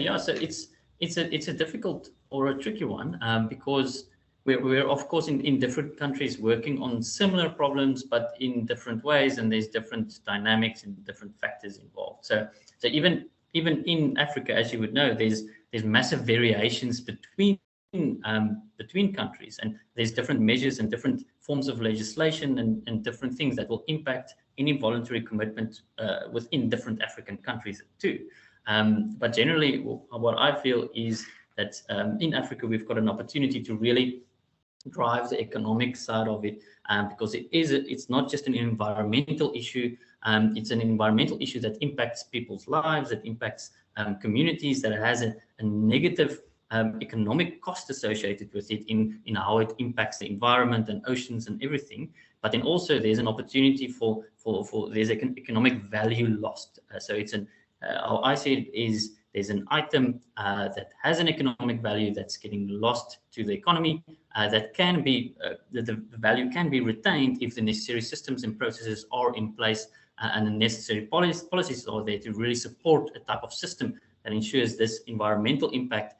it's a difficult or a tricky one because we're of course in different countries working on similar problems, but in different ways, and there's different dynamics and different factors involved. So even in Africa, as you would know, there's massive variations between countries, and there's different measures and different forms of legislation and different things that will impact any voluntary commitment within different African countries too. But generally, what I feel is that in Africa, we've got an opportunity to really drive the economic side of it, because it's not just an environmental issue. It's an environmental issue that impacts people's lives, that impacts communities, that has a negative economic cost associated with it in how it impacts the environment and oceans and everything. But then also there's an opportunity for there's an economic value lost. So it's how I see it is there's an item that has an economic value that's getting lost to the economy, that can be the value can be retained if the necessary systems and processes are in place, and the necessary policies are there to really support a type of system that ensures this environmental impact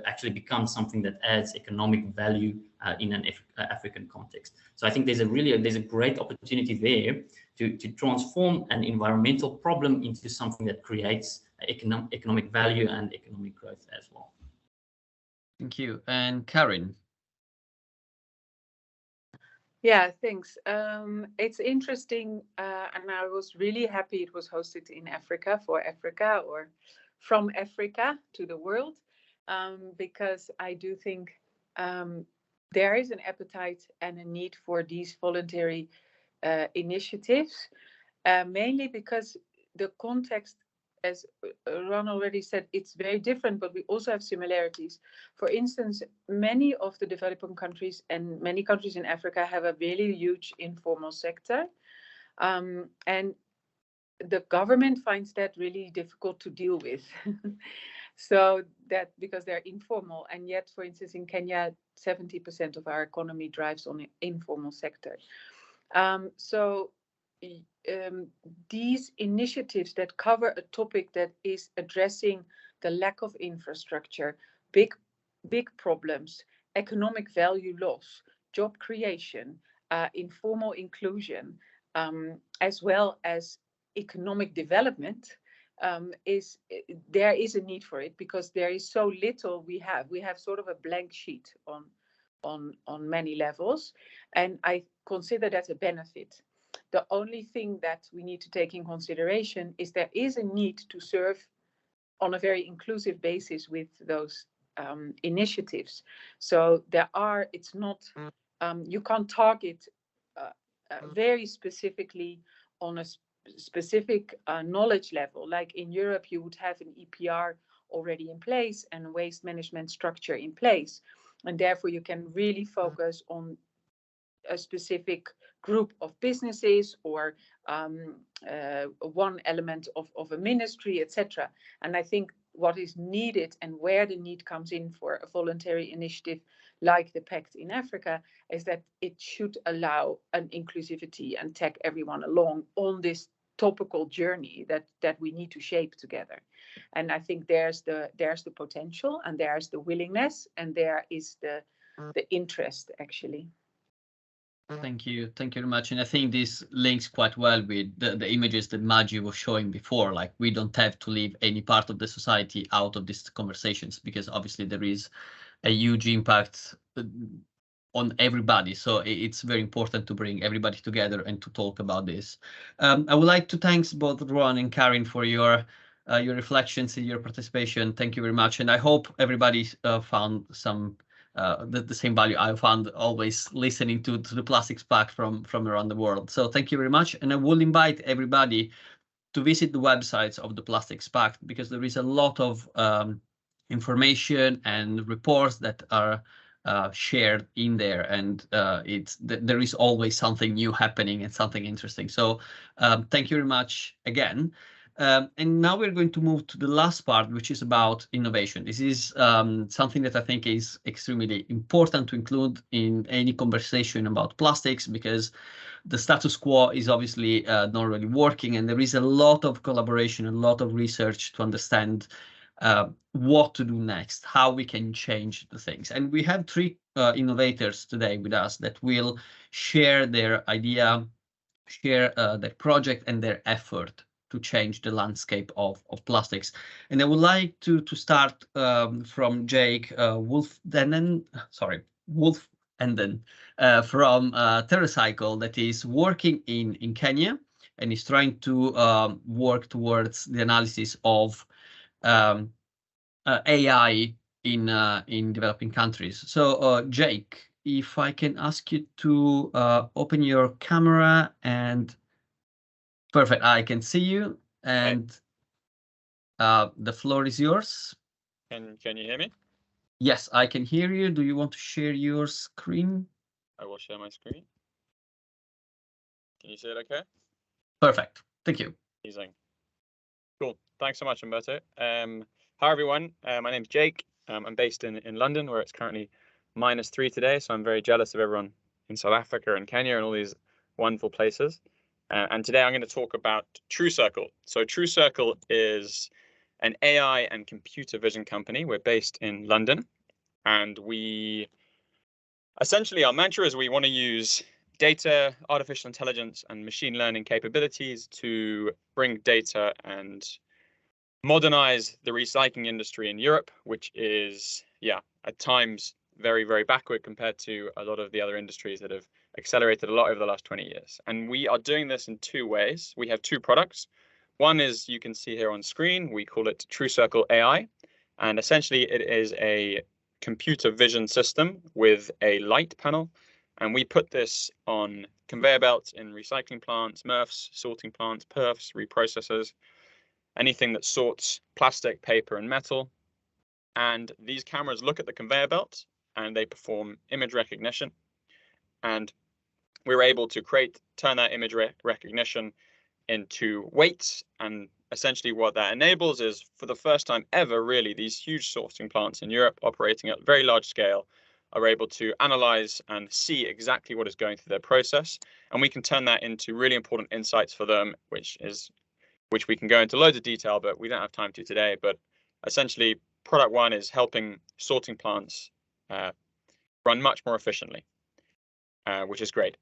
actually becomes something that adds economic value in an African context. So I think there's a great opportunity there to transform an environmental problem into something that creates economic value and economic growth as well. Thank you. And Karin. Yeah, thanks. It's interesting, and I was really happy it was hosted in Africa, for Africa, or from Africa to the world, because I do think there is an appetite and a need for these voluntary initiatives, mainly because the context, as Ron already said, it's very different, but we also have similarities. For instance, many of the developing countries and many countries in Africa have a really huge informal sector. And the government finds that really difficult to deal with. So that because they're informal, and yet, for instance, in Kenya, 70% of our economy drives on the informal sector. These initiatives that cover a topic that is addressing the lack of infrastructure, big problems, economic value loss, job creation, informal inclusion, as well as economic development, there is a need for it, because there is so little we have. We have sort of a blank sheet on many levels, and I consider that a benefit. The only thing that we need to take in consideration is there is a need to serve on a very inclusive basis with those initiatives. So it's not, you can't target very specifically on a specific knowledge level. Like in Europe, you would have an EPR already in place and a waste management structure in place. And therefore you can really focus on a specific group of businesses, or one element of a ministry, etc. And I think what is needed, and where the need comes in for a voluntary initiative like the Pact in Africa, is that it should allow an inclusivity and take everyone along on this topical journey that we need to shape together. And I think there's the potential, and there's the willingness, and there is the interest, actually. Thank you very much. And I think this links quite well with the images that Maggie was showing before. Like, we don't have to leave any part of the society out of these conversations, because obviously there is a huge impact on everybody. So it's very important to bring everybody together and to talk about this. I would like to thank both Rowan and Karin for your reflections and your participation. Thank you very much. And I hope everybody found some the same value I found always listening to the Plastics Pact from around the world. So thank you very much. And I will invite everybody to visit the websites of the Plastics Pact, because there is a lot of information and reports that are shared in there, and there is always something new happening and something interesting. So thank you very much again. And now we're going to move to the last part, which is about innovation. This is something that I think is extremely important to include in any conversation about plastics, because the status quo is obviously not really working, and there is a lot of collaboration, a lot of research to understand what to do next, how we can change the things. And we have three innovators today with us that will share their idea, share their project and their effort to change the landscape of plastics. And I would like to start from Jake Wolfenden from TrueCircle, that is working in Kenya and is trying to work towards the analysis of AI in developing countries. So Jake, if I can ask you to open your camera, and perfect, I can see you, and the floor is yours. Can you hear me? Yes, I can hear you. Do you want to share your screen? I will share my screen. Can you see it okay? Perfect. Thank you. Amazing. Cool. Thanks so much, Umberto. Hi, everyone. My name's Jake. I'm based in London, where it's currently -3 today. So I'm very jealous of everyone in South Africa and Kenya and all these wonderful places. And today I'm going to talk about TrueCircle. So TrueCircle is an AI and computer vision company. We're based in London, and essentially our mantra is we want to use data, artificial intelligence, and machine learning capabilities to bring data and modernize the recycling industry in Europe, which is, at times very, very backward compared to a lot of the other industries that have accelerated a lot over the last 20 years. And we are doing this in two ways. We have two products. One is, you can see here on screen, we call it TrueCircle AI. And essentially it is a computer vision system with a light panel. And we put this on conveyor belts in recycling plants, MRFs, sorting plants, perfs, reprocessors, anything that sorts plastic, paper, and metal. And these cameras look at the conveyor belt and they perform image recognition. And we're able to turn that image recognition into weights. And essentially what that enables is, for the first time ever, really, these huge sorting plants in Europe operating at very large scale are able to analyze and see exactly what is going through their process. And we can turn that into really important insights for them, which we can go into loads of detail, but we don't have time to today. But essentially, product one is helping sorting plants run much more efficiently, which is great.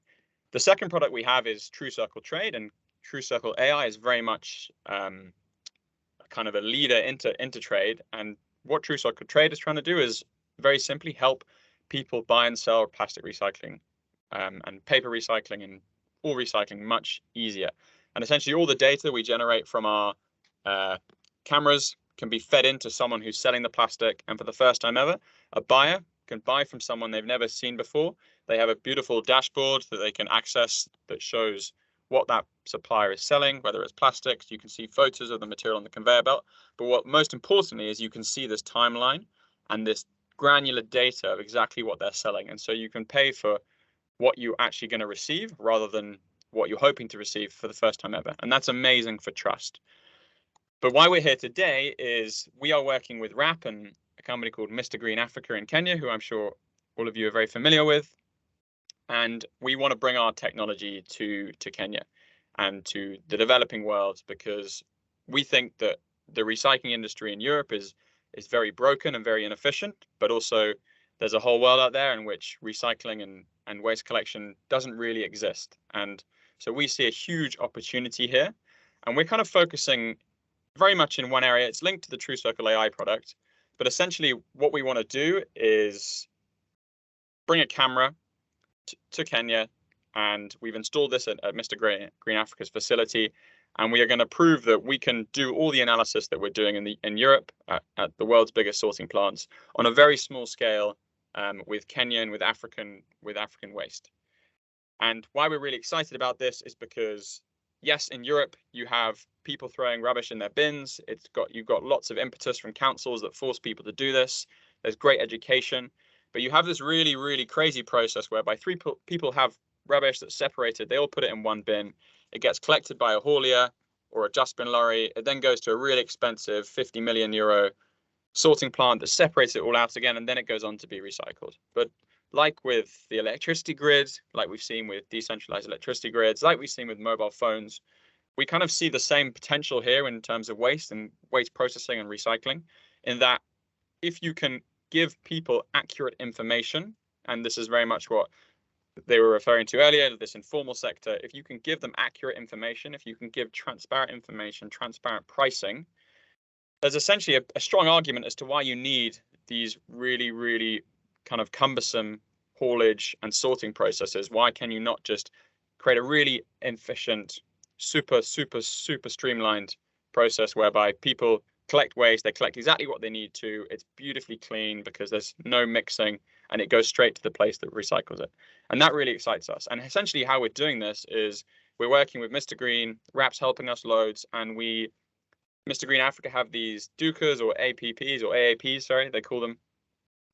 The second product we have is TrueCircle Trade, and TrueCircle AI is very much kind of a leader into trade. And what TrueCircle Trade is trying to do is very simply help people buy and sell plastic recycling and paper recycling and all recycling much easier. And essentially all the data we generate from our cameras can be fed into someone who's selling the plastic. And for the first time ever, a buyer can buy from someone they've never seen before. They have a beautiful dashboard that they can access that shows what that supplier is selling, whether it's plastics. You can see photos of the material on the conveyor belt. But what most importantly is you can see this timeline and this granular data of exactly what they're selling. And so you can pay for what you're actually going to receive rather than what you're hoping to receive for the first time ever. And that's amazing for trust. But why we're here today is we are working with RAP and a company called Mr. Green Africa in Kenya, who I'm sure all of you are very familiar with. And we want to bring our technology to Kenya and to the developing world, because we think that the recycling industry in Europe is very broken and very inefficient, but also there's a whole world out there in which recycling and waste collection doesn't really exist. And so we see a huge opportunity here, and we're kind of focusing very much in one area. It's linked to the TrueCircle AI product, but essentially what we want to do is bring a camera to Kenya, and we've installed this at Mr. Green Africa's facility, and we are going to prove that we can do all the analysis that we're doing in Europe at the world's biggest sorting plants on a very small scale with Kenyan, with African waste. And why we're really excited about this is because, yes, in Europe you have people throwing rubbish in their bins. You've got lots of impetus from councils that force people to do this. There's great education, but you have this really, really crazy process whereby three people have rubbish that's separated. They all put it in one bin. It gets collected by a haulier or a just bin lorry. It then goes to a really expensive 50 million euro sorting plant that separates it all out again, and then it goes on to be recycled. But like with the electricity grid, like we've seen with decentralized electricity grids, like we've seen with mobile phones, we kind of see the same potential here in terms of waste and waste processing and recycling, in that if you can give people accurate information, and this is very much what they were referring to earlier, this informal sector, if you can give them accurate information, if you can give transparent information, transparent pricing, there's essentially a strong argument as to why you need these really, really kind of cumbersome haulage and sorting processes. Why can you not just create a really efficient, super streamlined process whereby people collect waste, they collect exactly what they need to, it's beautifully clean because there's no mixing, and it goes straight to the place that recycles it. And that really excites us. And essentially how we're doing this is we're working with Mr. Green, RAP's helping us loads, and Mr. Green Africa have these dukas or APPs or AAPs, sorry, they call them,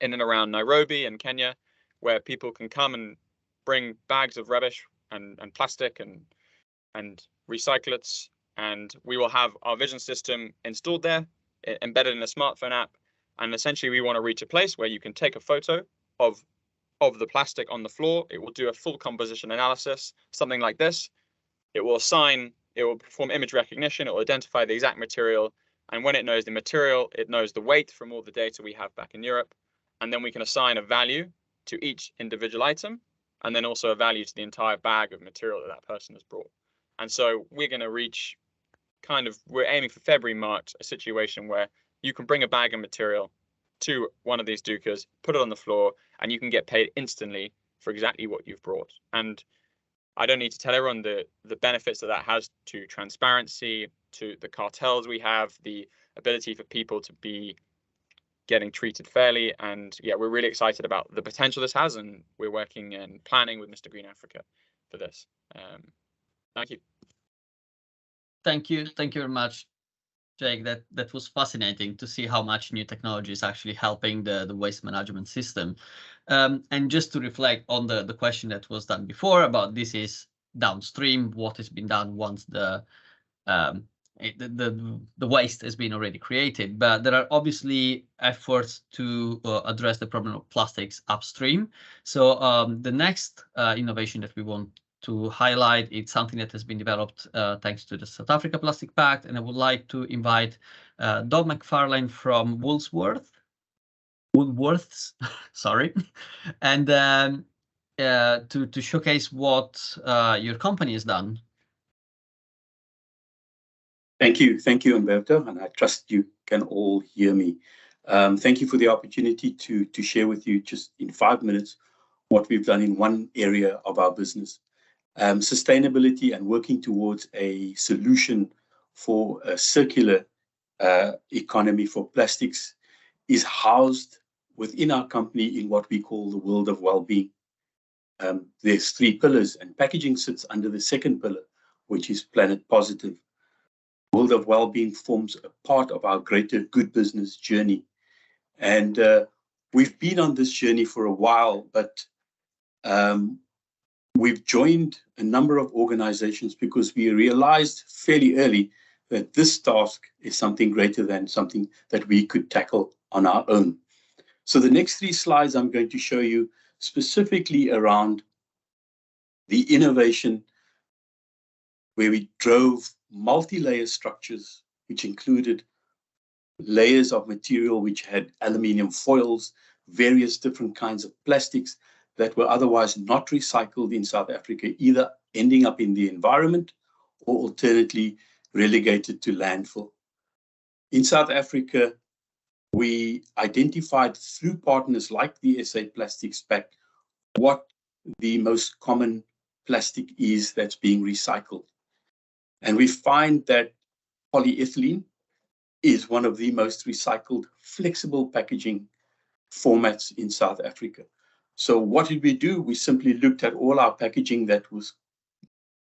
in and around Nairobi and Kenya, where people can come and bring bags of rubbish and plastic and recyclates, and we will have our vision system installed there, embedded in a smartphone app. And essentially we want to reach a place where you can take a photo of the plastic on the floor. It will do a full composition analysis, something like this. It will perform image recognition. It will identify the exact material. And when it knows the material, it knows the weight from all the data we have back in Europe. And then we can assign a value to each individual item, and then also a value to the entire bag of material that person has brought. And so we're going to reach we're aiming for February, March, a situation where you can bring a bag of material to one of these dukas, put it on the floor, and you can get paid instantly for exactly what you've brought. And I don't need to tell everyone the benefits that has to transparency, to the cartels we have, the ability for people to be getting treated fairly. And yeah, we're really excited about the potential this has, and we're working and planning with Mr. Green Africa for this. Thank you. Thank you very much, Jake. That was fascinating to see how much new technology is actually helping the waste management system. And just to reflect on the question that was done before about this is downstream, what has been done once the waste has been already created, but there are obviously efforts to address the problem of plastics upstream. So the next innovation that we want to highlight, it's something that has been developed thanks to the South Africa Plastic Pact, and I would like to invite Doug McFarlane from Woolworths, sorry, and to showcase what your company has done. Thank you, Umberto, and I trust you can all hear me. Thank you for the opportunity to share with you just in 5 minutes what we've done in one area of our business. Sustainability and working towards a solution for a circular economy for plastics is housed within our company in what we call the world of well-being. There's 3 pillars, and packaging sits under the second pillar, which is planet positive. World of well-being forms a part of our greater good business journey. And we've been on this journey for a while, but we've joined a number of organizations because we realized fairly early that this task is something greater than something that we could tackle on our own. So the next 3 slides I'm going to show you specifically around the innovation where we drove multi-layer structures, which included layers of material which had aluminium foils, various different kinds of plastics that were otherwise not recycled in South Africa, either ending up in the environment or alternately relegated to landfill. In South Africa, we identified through partners like the SA Plastics Pact what the most common plastic is that's being recycled. And we find that polyethylene is one of the most recycled flexible packaging formats in South Africa. So what did we do? We simply looked at all our packaging that was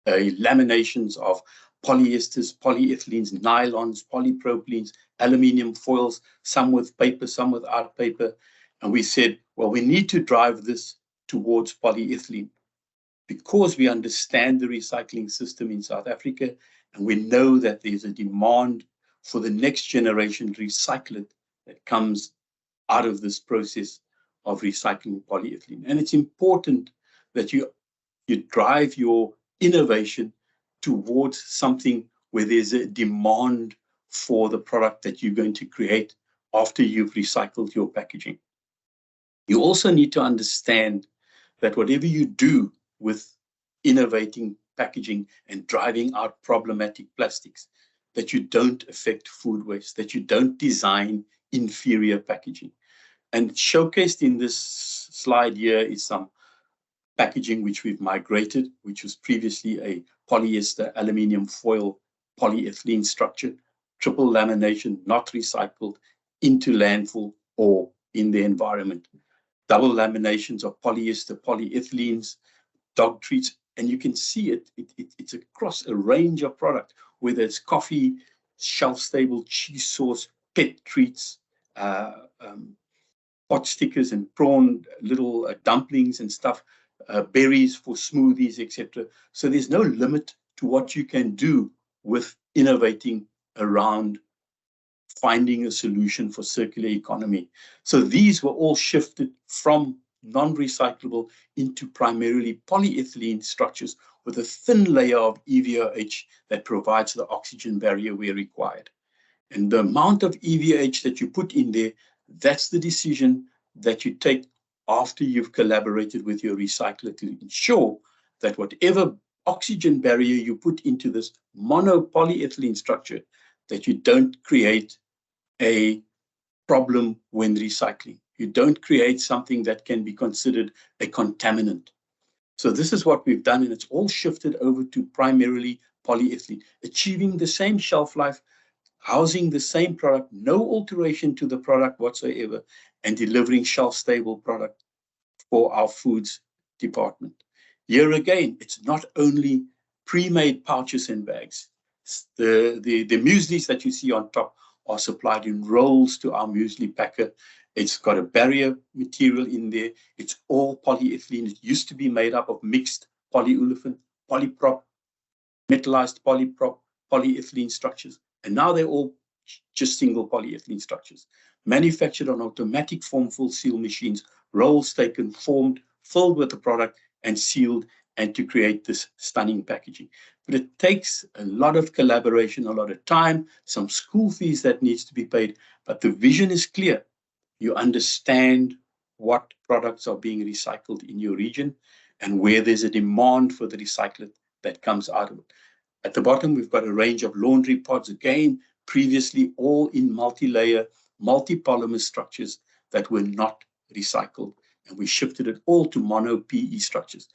laminations of polyesters, polyethylenes, nylons, polypropylenes, aluminium foils, some with paper, some without paper. And we said, well, we need to drive this towards polyethylene because we understand the recycling system in South Africa, and we know that there's a demand for the next generation recyclate that comes out of this process of recycling polyethylene. And it's important that you drive your innovation towards something where there's a demand for the product that you're going to create after you've recycled your packaging. You also need to understand that whatever you do with innovating packaging and driving out problematic plastics, that you don't affect food waste, that you don't design inferior packaging. And showcased in this slide here is some packaging which we've migrated, which was previously a polyester aluminium foil polyethylene structure, triple lamination, not recycled, into landfill or in the environment. Double laminations of polyester polyethylenes, dog treats, and you can see it's across a range of product, whether it's coffee, shelf-stable cheese sauce, pet treats, pot stickers and prawn little dumplings and stuff, berries for smoothies, etc. So there's no limit to what you can do with innovating around finding a solution for circular economy. So these were all shifted from non-recyclable into primarily polyethylene structures with a thin layer of EVOH that provides the oxygen barrier where required. And the amount of EVOH that you put in there, that's the decision that you take after you've collaborated with your recycler to ensure that whatever oxygen barrier you put into this monopolyethylene structure, that you don't create a problem when recycling. You don't create something that can be considered a contaminant. So this is what we've done, and it's all shifted over to primarily polyethylene, achieving the same shelf life, housing the same product, no alteration to the product whatsoever, and delivering shelf-stable product for our foods department. Here again, it's not only pre-made pouches and bags. The mueslis that you see on top are supplied in rolls to our muesli packer. It's got a barrier material in there. It's all polyethylene. It used to be made up of mixed polyolefin, polyprop, metallized polyprop, polyethylene structures. And now they're all just single polyethylene structures, manufactured on automatic form full seal machines, rolls taken, formed, filled with the product, and sealed, and to create this stunning packaging. But it takes a lot of collaboration, a lot of time, some school fees that needs to be paid, but the vision is clear. You understand what products are being recycled in your region and where there's a demand for the recyclate that comes out of it. At the bottom, we've got a range of laundry pods, again, previously all in multi-layer, multi-polymer structures that were not recycled, and we shifted it all to mono PE structures.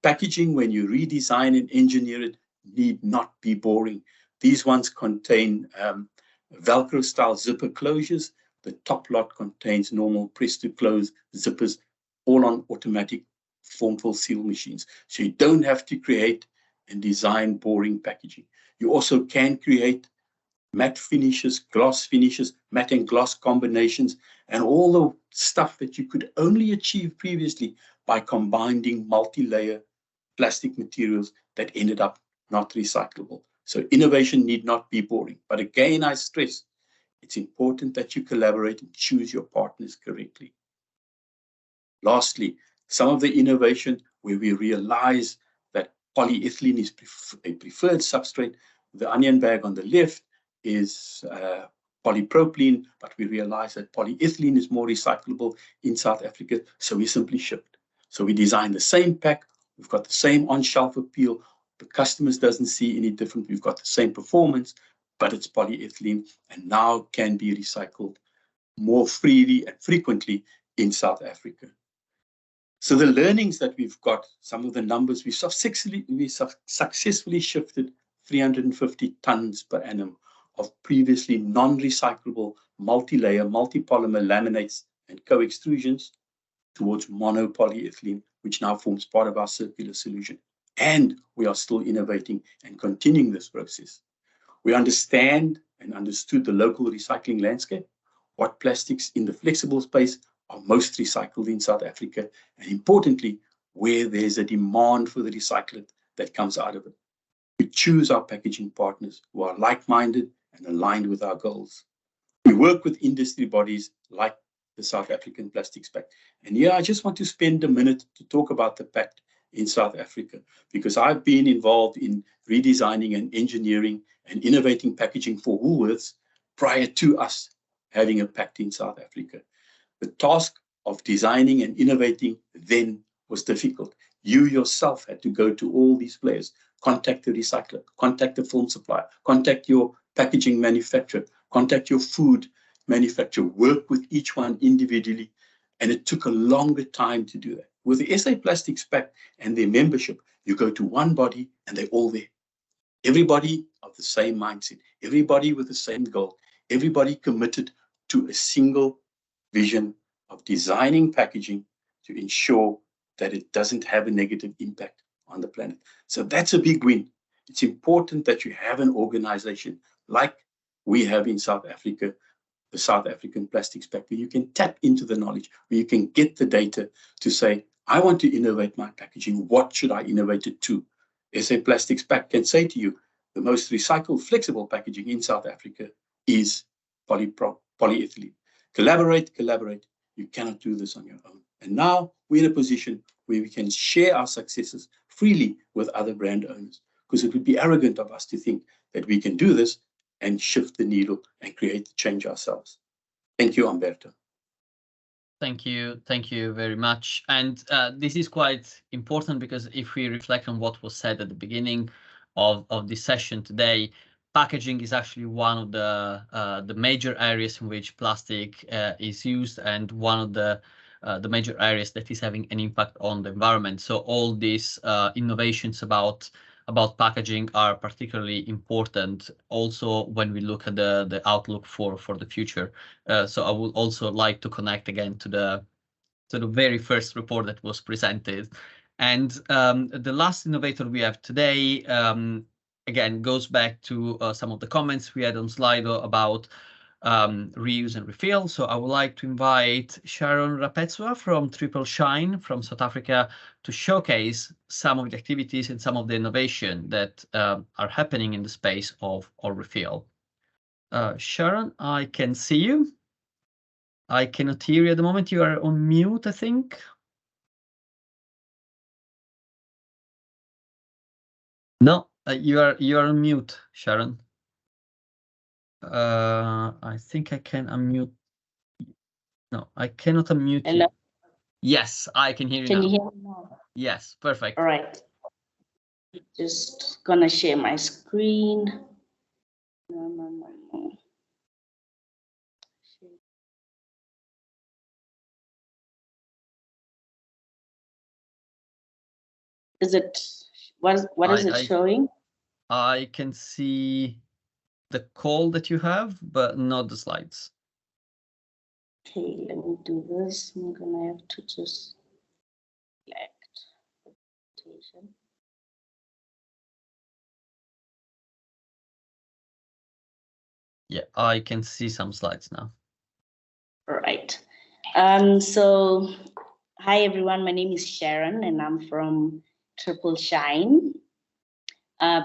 Packaging, when you redesign and engineer it, need not be boring. These ones contain Velcro-style zipper closures. The top lot contains normal press-to-close zippers, all on automatic form-fill seal machines. So you don't have to create and design boring packaging. You also can create matte finishes, gloss finishes, matte and gloss combinations, and all the stuff that you could only achieve previously by combining multi-layer plastic materials that ended up not recyclable. So innovation need not be boring. But again, I stress, it's important that you collaborate and choose your partners correctly. Lastly, some of the innovation where we realize that polyethylene is a preferred substrate. The onion bag on the left is polypropylene, but we realize that polyethylene is more recyclable in South Africa, so we simply shift. So we design the same pack, we've got the same on-shelf appeal, the customers doesn't see any different, we've got the same performance, but it's polyethylene and now can be recycled more freely and frequently in South Africa. So the learnings that we've got, some of the numbers, we successfully shifted 350 tons per annum of previously non-recyclable multi-layer, multi-polymer laminates and co-extrusions towards monopolyethylene, which now forms part of our circular solution. And we are still innovating and continuing this process. We understand and understood the local recycling landscape, what plastics in the flexible space are most recycled in South Africa, and importantly, where there's a demand for the recyclate that comes out of it. We choose our packaging partners who are like-minded and aligned with our goals. We work with industry bodies like the South African Plastics Pact. And here I just want to spend a minute to talk about the Pact in South Africa, because I've been involved in redesigning and engineering and innovating packaging for Woolworths prior to us having a Pact in South Africa. The task of designing and innovating then was difficult. You yourself had to go to all these players, contact the recycler, contact the film supplier, contact your packaging manufacturer, contact your food manufacturer, work with each one individually. And it took a longer time to do that. With the SA Plastics Pact and their membership, you go to one body and they're all there. Everybody of the same mindset, everybody with the same goal, everybody committed to a single vision of designing packaging to ensure that it doesn't have a negative impact on the planet. So that's a big win. It's important that you have an organization like we have in South Africa, the South African Plastics Pact, where you can tap into the knowledge, where you can get the data to say, I want to innovate my packaging. What should I innovate it to? SA Plastics Pact can say to you, the most recycled flexible packaging in South Africa is polyethylene. Collaborate, collaborate. You cannot do this on your own. And now we're in a position where we can share our successes freely with other brand owners, because it would be arrogant of us to think that we can do this and shift the needle and create the change ourselves. Thank you, Umberto. Thank you very much. And this is quite important, because if we reflect on what was said at the beginning of this session today, packaging is actually one of the major areas in which plastic is used, and one of the major areas that is having an impact on the environment. So all these innovations about packaging are particularly important also when we look at the outlook for the future. So I would also like to connect again to the very first report that was presented. And the last innovator we have today, again, goes back to some of the comments we had on Slido about reuse and refill. So I would like to invite Sharon Rapetsua from Triple Shine from South Africa to showcase some of the activities and some of the innovation that are happening in the space of refill. Sharon, I can see you. I cannot hear you at the moment. You are on mute, I think. No, you are on mute, Sharon. I think I can unmute. No, I cannot unmute Hello? you. Yes, I can hear you now. Can you hear me now? Yes, perfect. All right. Just gonna share my screen. No. Is it, what is it showing? I can see the call that you have, but not the slides. Okay, let me do this. I'm gonna have to just select presentation. Yeah, I can see some slides now. All right. So hi everyone, my name is Sharon and I'm from Triple Shine.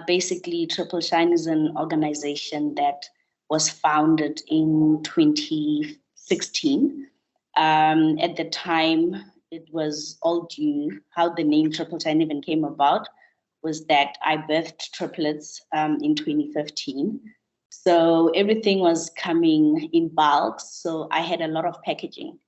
Basically, Triple Shine is an organization that was founded in 2016. At the time, it was all due. How the name Triple Shine even came about was that I birthed triplets in 2015. So everything was coming in bulk. So I had a lot of packaging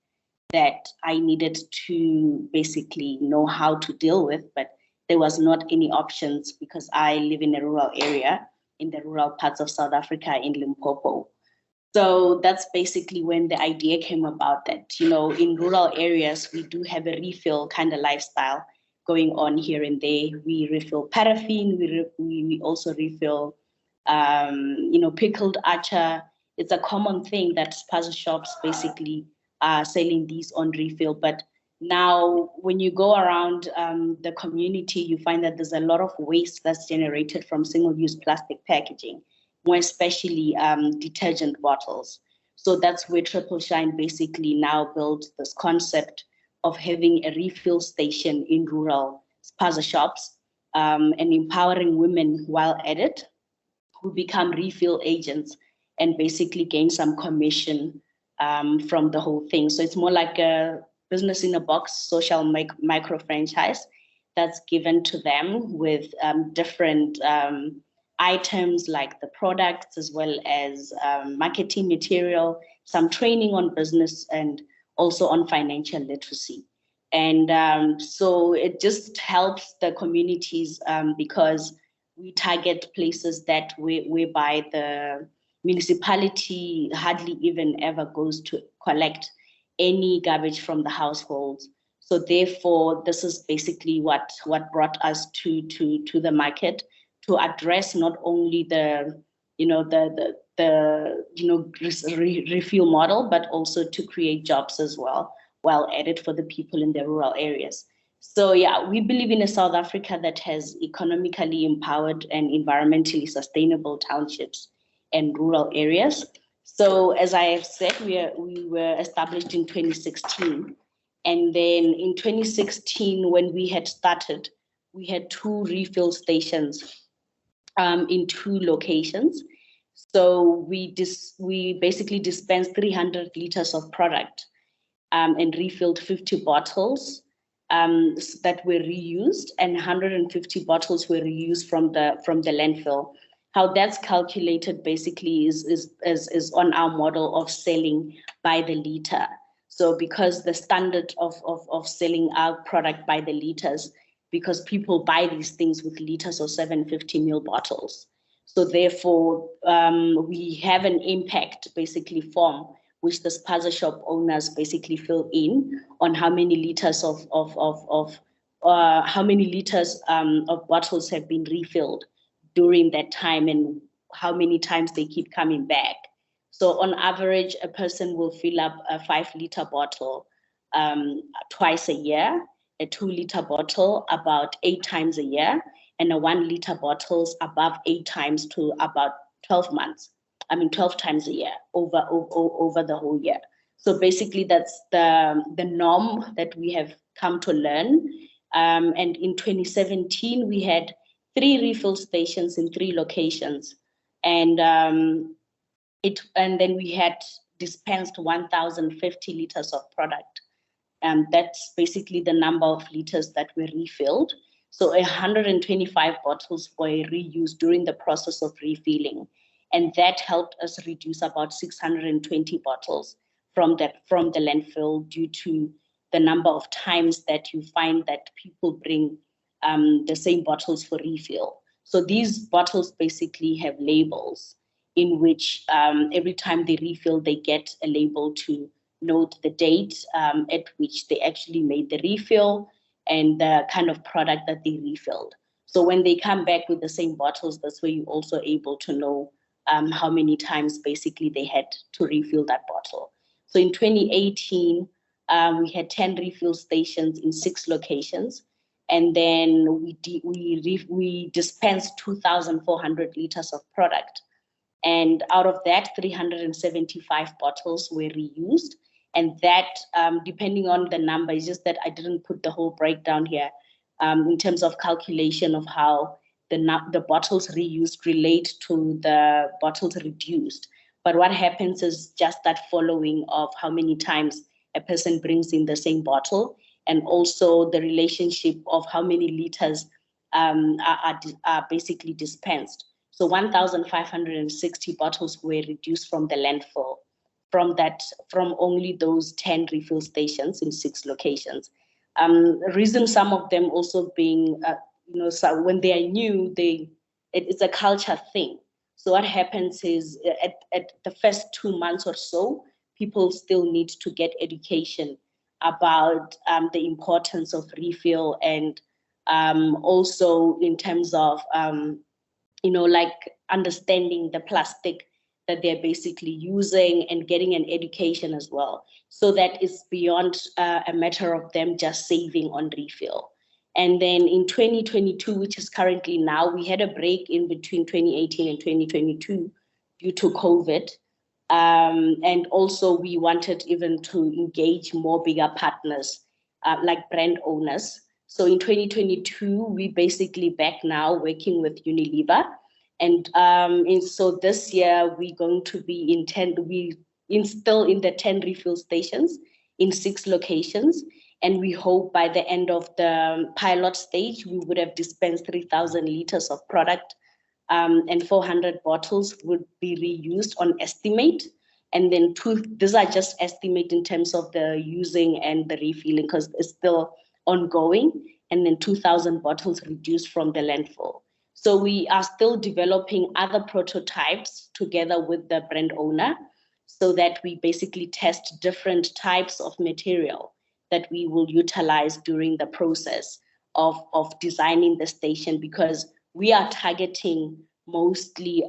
that I needed to basically know how to deal with, but there was not any options because I live in a rural area, in the rural parts of South Africa in Limpopo. So that's basically when the idea came about that, you know, in rural areas, we do have a refill kind of lifestyle going on here and there. We refill paraffin, we also refill, you know, pickled acha. It's a common thing that spaza shops basically are selling these on refill. But now when you go around the community, you find that there's a lot of waste that's generated from single-use plastic packaging, more especially detergent bottles. So that's where Triple Shine basically now built this concept of having a refill station in rural spaza shops and empowering women while at it, who become refill agents and basically gain some commission from the whole thing. So it's more like a business in a box, social micro franchise that's given to them with different items like the products, as well as marketing material, some training on business, and also on financial literacy. And so it just helps the communities because we target places that whereby the municipality hardly even ever goes to collect any garbage from the households. So therefore, this is basically what brought us to the market, to address not only the refuel model, but also to create jobs as well, while added for the people in the rural areas. So yeah, we believe in a South Africa that has economically empowered and environmentally sustainable townships and rural areas. So as I have said, we were established in 2016. And then in 2016, when we had started, we had 2 refill stations in 2 locations. So we basically dispensed 300 liters of product and refilled 50 bottles that were reused, and 150 bottles were reused from the landfill. How that's calculated basically is on our model of selling by the liter. So because the standard of selling our product by the liters, because people buy these things with liters or 750 ml bottles. So therefore, we have an impact basically form, which the spaza shop owners basically fill in on how many liters of bottles have been refilled during that time, and how many times they keep coming back. So on average, a person will fill up a 5-liter bottle twice a year, a 2-liter bottle about 8 times a year, and a 1-liter bottles above 8 times to about 12 times a year over the whole year. So basically that's the norm that we have come to learn. And in 2017, we had 3 refill stations in 3 locations. And then we had dispensed 1,050 liters of product. And that's basically the number of liters that were refilled. So 125 bottles were reused during the process of refilling. And that helped us reduce about 620 bottles from the landfill, due to the number of times that you find that people bring the same bottles for refill. So these bottles basically have labels in which every time they refill, they get a label to note the date at which they actually made the refill and the kind of product that they refilled. So when they come back with the same bottles, that's where you're also able to know how many times basically they had to refill that bottle. So in 2018, we had 10 refill stations in 6 locations. And then we dispensed 2,400 liters of product. And out of that, 375 bottles were reused. And that, depending on the number, is just that I didn't put the whole breakdown here in terms of calculation of how the bottles reused relate to the bottles reduced. But what happens is just that following of how many times a person brings in the same bottle, and also the relationship of how many liters are basically dispensed. So 1,560 bottles were reduced from the landfill, from only those 10 refill stations in 6 locations. Reason some of them also being, so when they are new, it's a culture thing. So what happens is at the first 2 months or so, people still need to get education about the importance of refill, and also in terms of, like understanding the plastic that they're basically using and getting an education as well. So that is beyond a matter of them just saving on refill. And then in 2022, which is currently now, we had a break in between 2018 and 2022 due to COVID. And also we wanted even to engage more bigger partners, like brand owners. So in 2022, we basically back now working with Unilever. And so this year we're going to be still in the 10 refill stations in 6 locations. And we hope by the end of the pilot stage, we would have dispensed 3,000 liters of product, and 400 bottles would be reused on estimate. And then these are just estimate in terms of the using and the refilling, because it's still ongoing. And then 2,000 bottles reduced from the landfill. So we are still developing other prototypes together with the brand owner, so that we basically test different types of material that we will utilize during the process of designing the station, because we are targeting mostly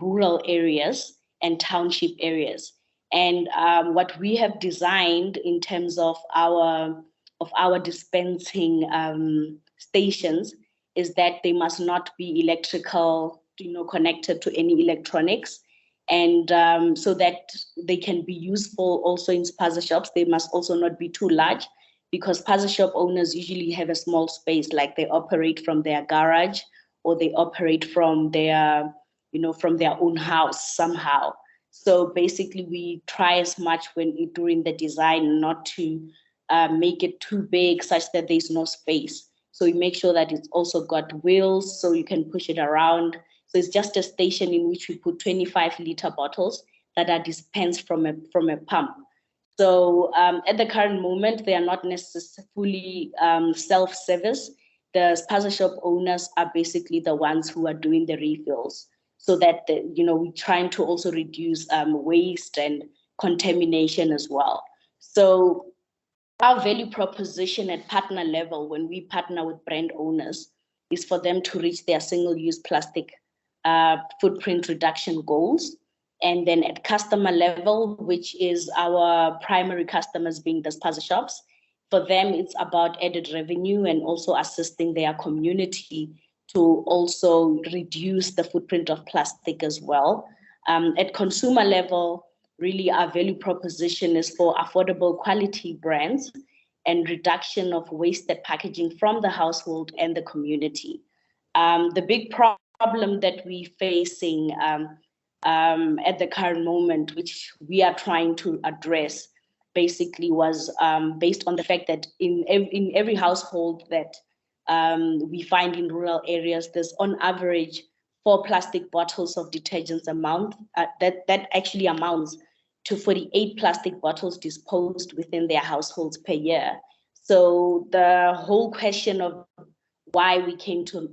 rural areas and township areas. And what we have designed in terms of our dispensing stations is that they must not be electrical, connected to any electronics. And so that they can be useful also in spaza shops. They must also not be too large, because spaza shop owners usually have a small space, like they operate from their garage or they operate from their, from their own house somehow. So basically we try as much during the design not to make it too big such that there's no space. So we make sure that it's also got wheels so you can push it around. So it's just a station in which we put 25-liter bottles that are dispensed from a pump. So at the current moment, they are not necessarily self-service. The spaza shop owners are basically the ones who are doing the refills, so that we're trying to also reduce waste and contamination as well. So our value proposition at partner level, when we partner with brand owners, is for them to reach their single-use plastic footprint reduction goals. And then at customer level, which is our primary customers being the spaza shops, for them it's about added revenue and also assisting their community to also reduce the footprint of plastic as well. At consumer level, really our value proposition is for affordable quality brands and reduction of wasted packaging from the household and the community. The big problem that we're facing at the current moment, which we are trying to address, basically was based on the fact that in every household that we find in rural areas, there's on average 4 plastic bottles of detergents a month. That actually amounts to 48 plastic bottles disposed within their households per year. So the whole question of why we came to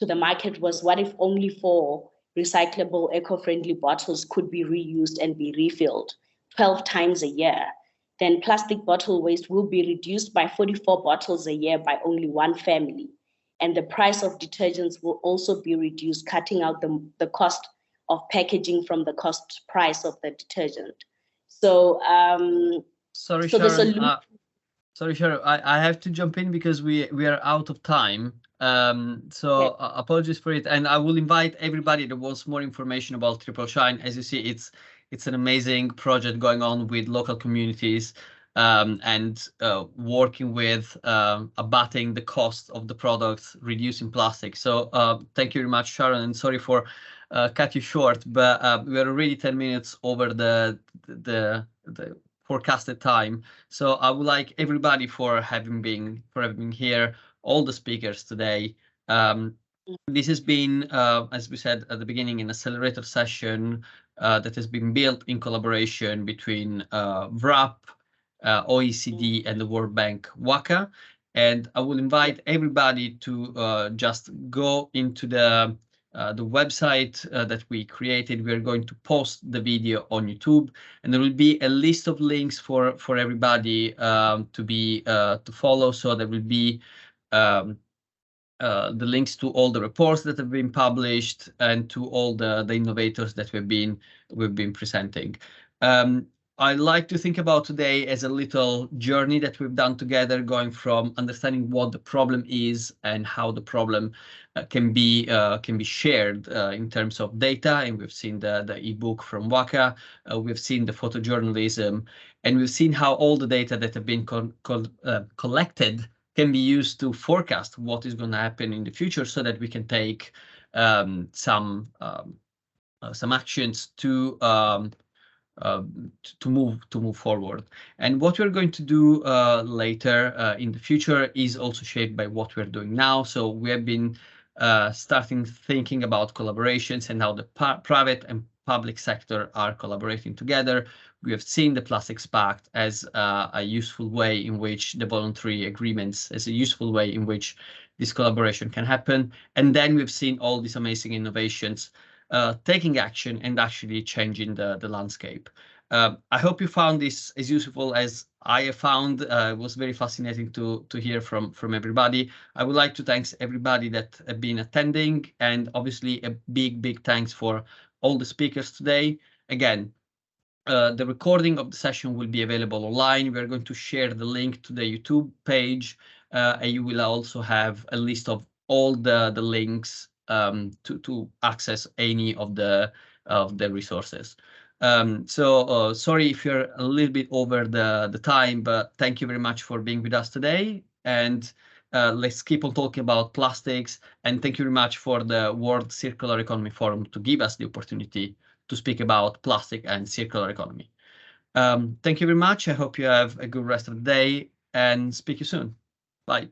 the market was, what if only 4 recyclable, eco-friendly bottles could be reused and be refilled 12 times a year? Then plastic bottle waste will be reduced by 44 bottles a year by only 1 family. And the price of detergents will also be reduced, cutting out the cost of packaging from the cost price of the detergent. So, sorry, so Sharon. Sorry, Sharon. I have to jump in because we are out of time. So apologies for it. And I will invite everybody that wants more information about Triple Shine. As you see, it's an amazing project going on with local communities and working with abating the cost of the products, reducing plastic. So thank you very much, Sharon, and sorry for cut you short, but we are already 10 minutes over the forecasted time. So I would like everybody for having been here, all the speakers today. This has been, as we said at the beginning, an accelerator session that has been built in collaboration between WRAP, OECD, and the World Bank WACA. And I will invite everybody to just go into the the website that we created. We're going to post the video on YouTube, and there will be a list of links for everybody to follow. So there will be the links to all the reports that have been published and to all the innovators that we've been presenting. I like to think about today as a little journey that we've done together, going from understanding what the problem is and how the problem can be shared in terms of data. And we've seen the ebook from WACA, we've seen the photojournalism, and we've seen how all the data that have been collected can be used to forecast what is going to happen in the future, so that we can take some actions to move forward. And what we're going to do later in the future is also shaped by what we're doing now. So we have been starting thinking about collaborations and how the private and public sector are collaborating together. We have seen the Plastics Pact as a useful way in which the voluntary agreements, as a useful way in which this collaboration can happen. And then we've seen all these amazing innovations taking action and actually changing the landscape. I hope you found this as useful as I have found. It was very fascinating to hear from everybody. I would like to thank everybody that have been attending, and obviously a big thanks for all the speakers today. Again, the recording of the session will be available online. We're going to share the link to the YouTube page, and you will also have a list of all the links to access any of the resources. Sorry if you're a little bit over the time, but thank you very much for being with us today. And let's keep on talking about plastics. And thank you very much for the World Circular Economy Forum to give us the opportunity to speak about plastic and circular economy. Thank you very much. I hope you have a good rest of the day, and speak to you soon. Bye.